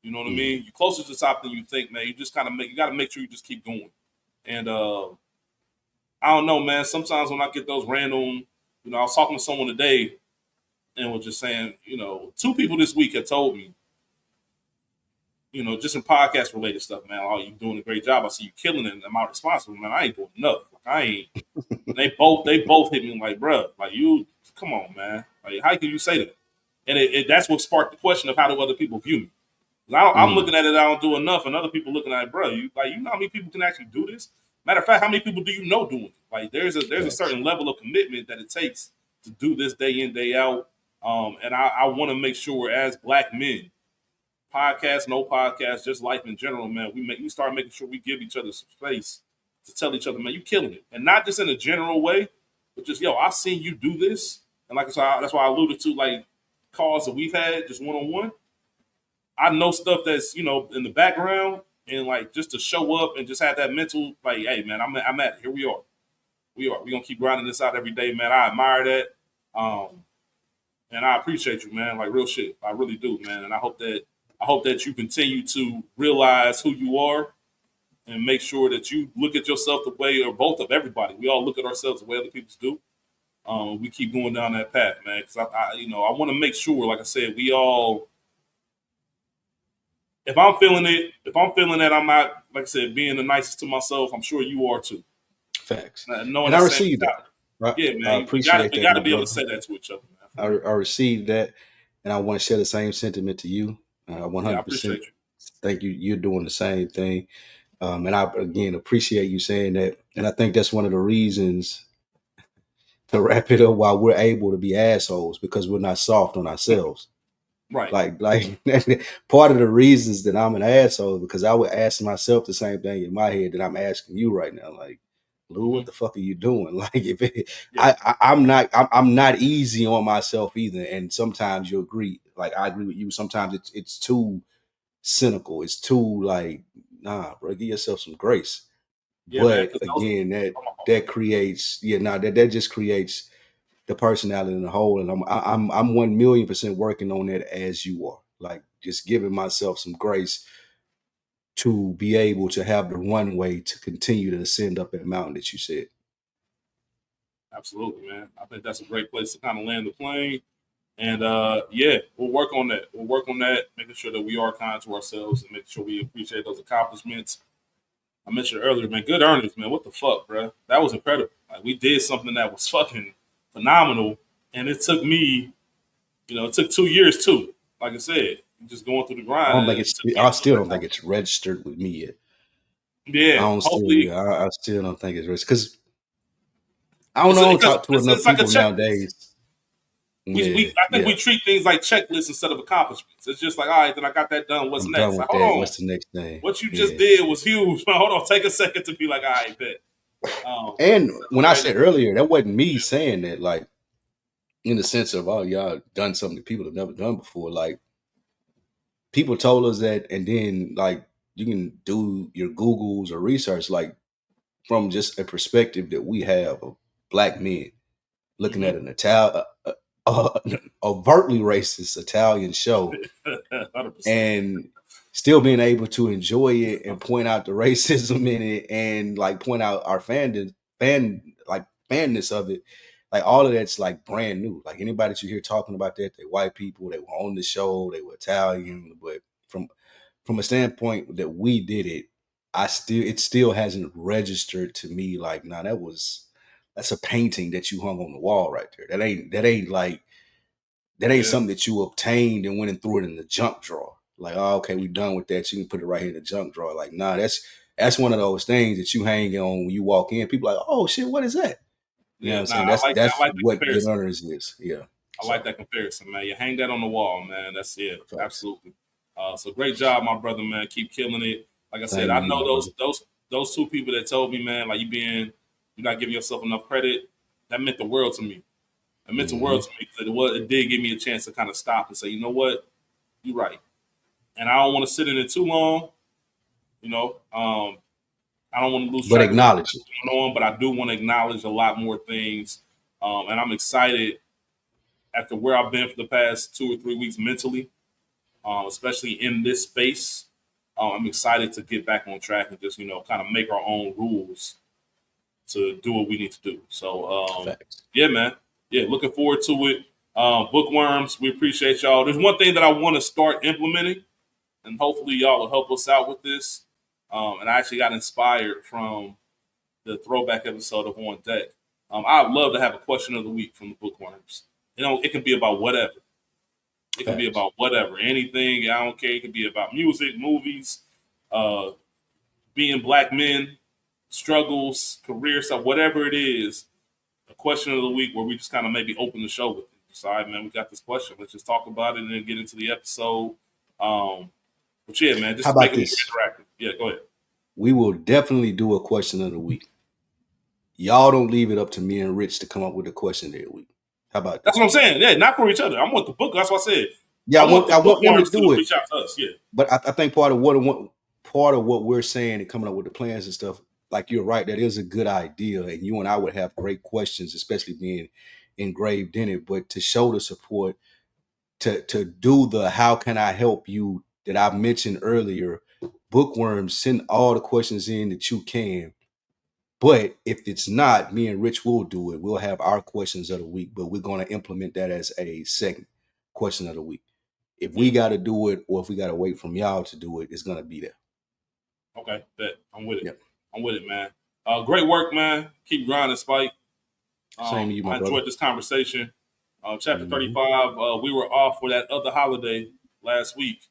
You know what I Mm. mean? You're closer to the top than you think, man. You just kind of you got to make sure you just keep going. And I don't know, man. Sometimes when I get those random, I was talking to someone today and was just saying, two people this week had told me, just in podcast related stuff, man. Oh, you doing a great job. I see you killing it. Am I responsible, man? I ain't doing enough. Like, I ain't. They both hit me like, bruh, like you, come on, man. Like, how can you say that? And that's what sparked the question of how do other people view me? 'Cause I'm Mm. looking at it, I don't do enough, and other people looking at it, bro. You know how many people can actually do this? Matter of fact, how many people do you know doing it? Like, there's a Facts. certain level of commitment that it takes to do this day in day out. And I want to make sure as black men, podcast, no podcast, just life in general, man, we start making sure we give each other some space to tell each other, man, you killing it, and not just in a general way, but just I've seen you do this, and like I said, that's why I alluded to like calls that we've had just one on one. I know stuff that's in the background, and like just to show up and just have that mental like, hey man, I'm at it. Here we are. We gonna keep grinding this out every day, man. I admire that, and I appreciate you, man. Like real shit, I really do, man. And I hope that you continue to realize who you are and make sure that you look at yourself the way, or both of everybody. We all look at ourselves the way other people do. We keep going down that path, man. Because I want to make sure, like I said, we all. If I'm feeling that I'm not, like I said, being the nicest to myself, I'm sure you are too. Facts. Knowing And I that same received that. mentality. Right. Yeah, I man, appreciate we that, got to my be able to brother. say that to each other, man, for I, real. I received that, and I want to share the same sentiment to you. Yeah, I 100% appreciate you. think you're doing the same thing. And I again appreciate you saying that. And I think that's one of the reasons, to wrap it up, why we're able to be assholes, because we're not soft on ourselves. Right. Like part of the reasons that I'm an asshole, because I would ask myself the same thing in my head that I'm asking you right now. Like, Lou, Hmm. what the fuck are you doing? Like, Yeah. I'm not easy on myself either. And sometimes you agree. Like, I agree with you. Sometimes it's too cynical. It's too like, nah, bro, give yourself some grace. Yeah, man. But Because those. again, Oh, my fault. that creates, yeah, no, that just creates the personality in the whole. And I'm 1,000,000% working on that as you are. Like, just giving myself some grace to be able to have the runway to continue to ascend up that mountain that you said. Absolutely, man. I think that's a great place to kind of land the plane. And yeah, we'll work on that. We'll work on that, making sure that we are kind to ourselves and making sure we appreciate those accomplishments. I mentioned earlier, man, good earnings, man. What the fuck, bro? That was incredible. Like we did something that was fucking phenomenal, and it took me, it took 2 years too. Like I said, just going through the I grind, don't and think it it's. took me I into still that don't think type it's registered with me yet. of shit. I Yeah, don't still. hopefully, Yeah, I still don't think it's registered because I don't know. I don't because talk to enough it's like a people checklist. nowadays. Yeah, I think yeah. we treat things like checklists instead of accomplishments. It's just like, all right, then I got that done. What's I'm done next? with Like, hold that. on, What's the next thing? what you just Yeah. did was huge. Hold on, take a second to be like, all right, bet. And when I Okay, said earlier, that wasn't me saying that, like, in the sense of, oh, y'all done something that people have never done before. Like, people told us that, and then, like, you can do your Googles or research, like, from just a perspective that we have of black men looking mm-hmm. at an overtly racist Italian show, 100%. and still being able to enjoy it and point out the racism in it and like point out our fanness of it. Like all of that's like brand new. Like anybody that you hear talking about that, they white people, they were on the show, they were Italian, but from a standpoint that we did it, it still hasn't registered to me like, nah, that's a painting that you hung on the wall right there. That ain't Yeah, something that you obtained and went and threw it in the junk drawer. Like, oh, okay, we done with that. You can put it right here in the junk drawer. Like, nah, that's one of those things that you hang on when you walk in. People are like, oh shit, what is that? You know what yeah. I'm Nah, saying? I like that. I That's like the what Good comparison. Earners is. Yeah. I like So that comparison, man. You hang that on the wall, man. That's it. facts. Absolutely. So great job, my brother, man. Keep killing it. Like I said, Same to I you, know my brother. those two people that told me, man, like you're not giving yourself enough credit. That meant the world to me. It meant the world Hmm. to me because it did give me a chance to kind of stop and say, you know what, you're right. And I don't want to sit in it too long. You know, I don't want to lose But track of everything acknowledge it. that's going on, but I do want to acknowledge a lot more things. And I'm excited after where I've been for the past 2 or 3 weeks mentally, especially in this space. I'm excited to get back on track and just kind of make our own rules to do what we need to do. So Facts. yeah, man, yeah, looking forward to it. Bookworms, we appreciate y'all. There's one thing that I want to start implementing, and hopefully y'all will help us out with this. And I actually got inspired from the throwback episode of On Deck. I'd love to have a question of the week from the bookworms. It can be about whatever. It can be Facts. about whatever, anything. I don't care. It can be about music, movies, uh, being black men, struggles, career stuff, whatever it is. A question of the week where we just kind of maybe open the show with it. Just, all right, man, we got this question. Let's just talk about it and then get into the episode. Um, but yeah, man, How just make about it more this? interactive. Yeah, go ahead. We will definitely do a question of the week. Y'all don't leave it up to me and Rich to come up with a question of the week. How about That's that? what I'm saying. Yeah, not for each other. I want the book. That's what I said. Yeah, I want the I want them to bookworms to do it. reach out to us. Yeah. But I think part of what we're saying and coming up with the plans and stuff, like you're right, that is a good idea. And you and I would have great questions, especially being engraved in it. But to show the support, to do the how can I help you that I mentioned earlier, bookworms, send all the questions in that you can. But if it's not, me and Rich will do it. We'll have our questions of the week, but we're going to implement that as a second question of the week. If we Yeah. got to do it, or if we got to wait from y'all to do it, it's going to be there. Okay. Bet. I'm with it. Yep. I'm with it, man. Great work, man. Keep grinding, Spike. Same to you, my I brother. enjoyed this conversation. Chapter Hmm. 35, we were off for that other holiday last week.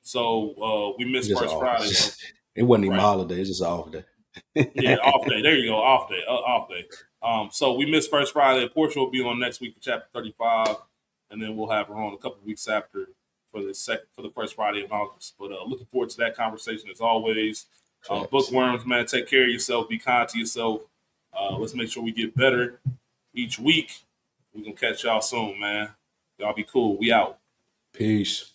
So we It's missed just First off. Friday. So, It wasn't even a right. holiday. It's just an off Yeah, day. off day. There you go. Off day. Off day. So we missed First Friday. Portia will be on next week for chapter 35. And then we'll have her on a couple of weeks after for the first Friday in August. But looking forward to that conversation as always. Facts. Bookworms, man, take care of yourself. Be kind to yourself. Let's make sure we get better each week. We're gonna catch y'all soon, man. Y'all be cool. We out. Peace.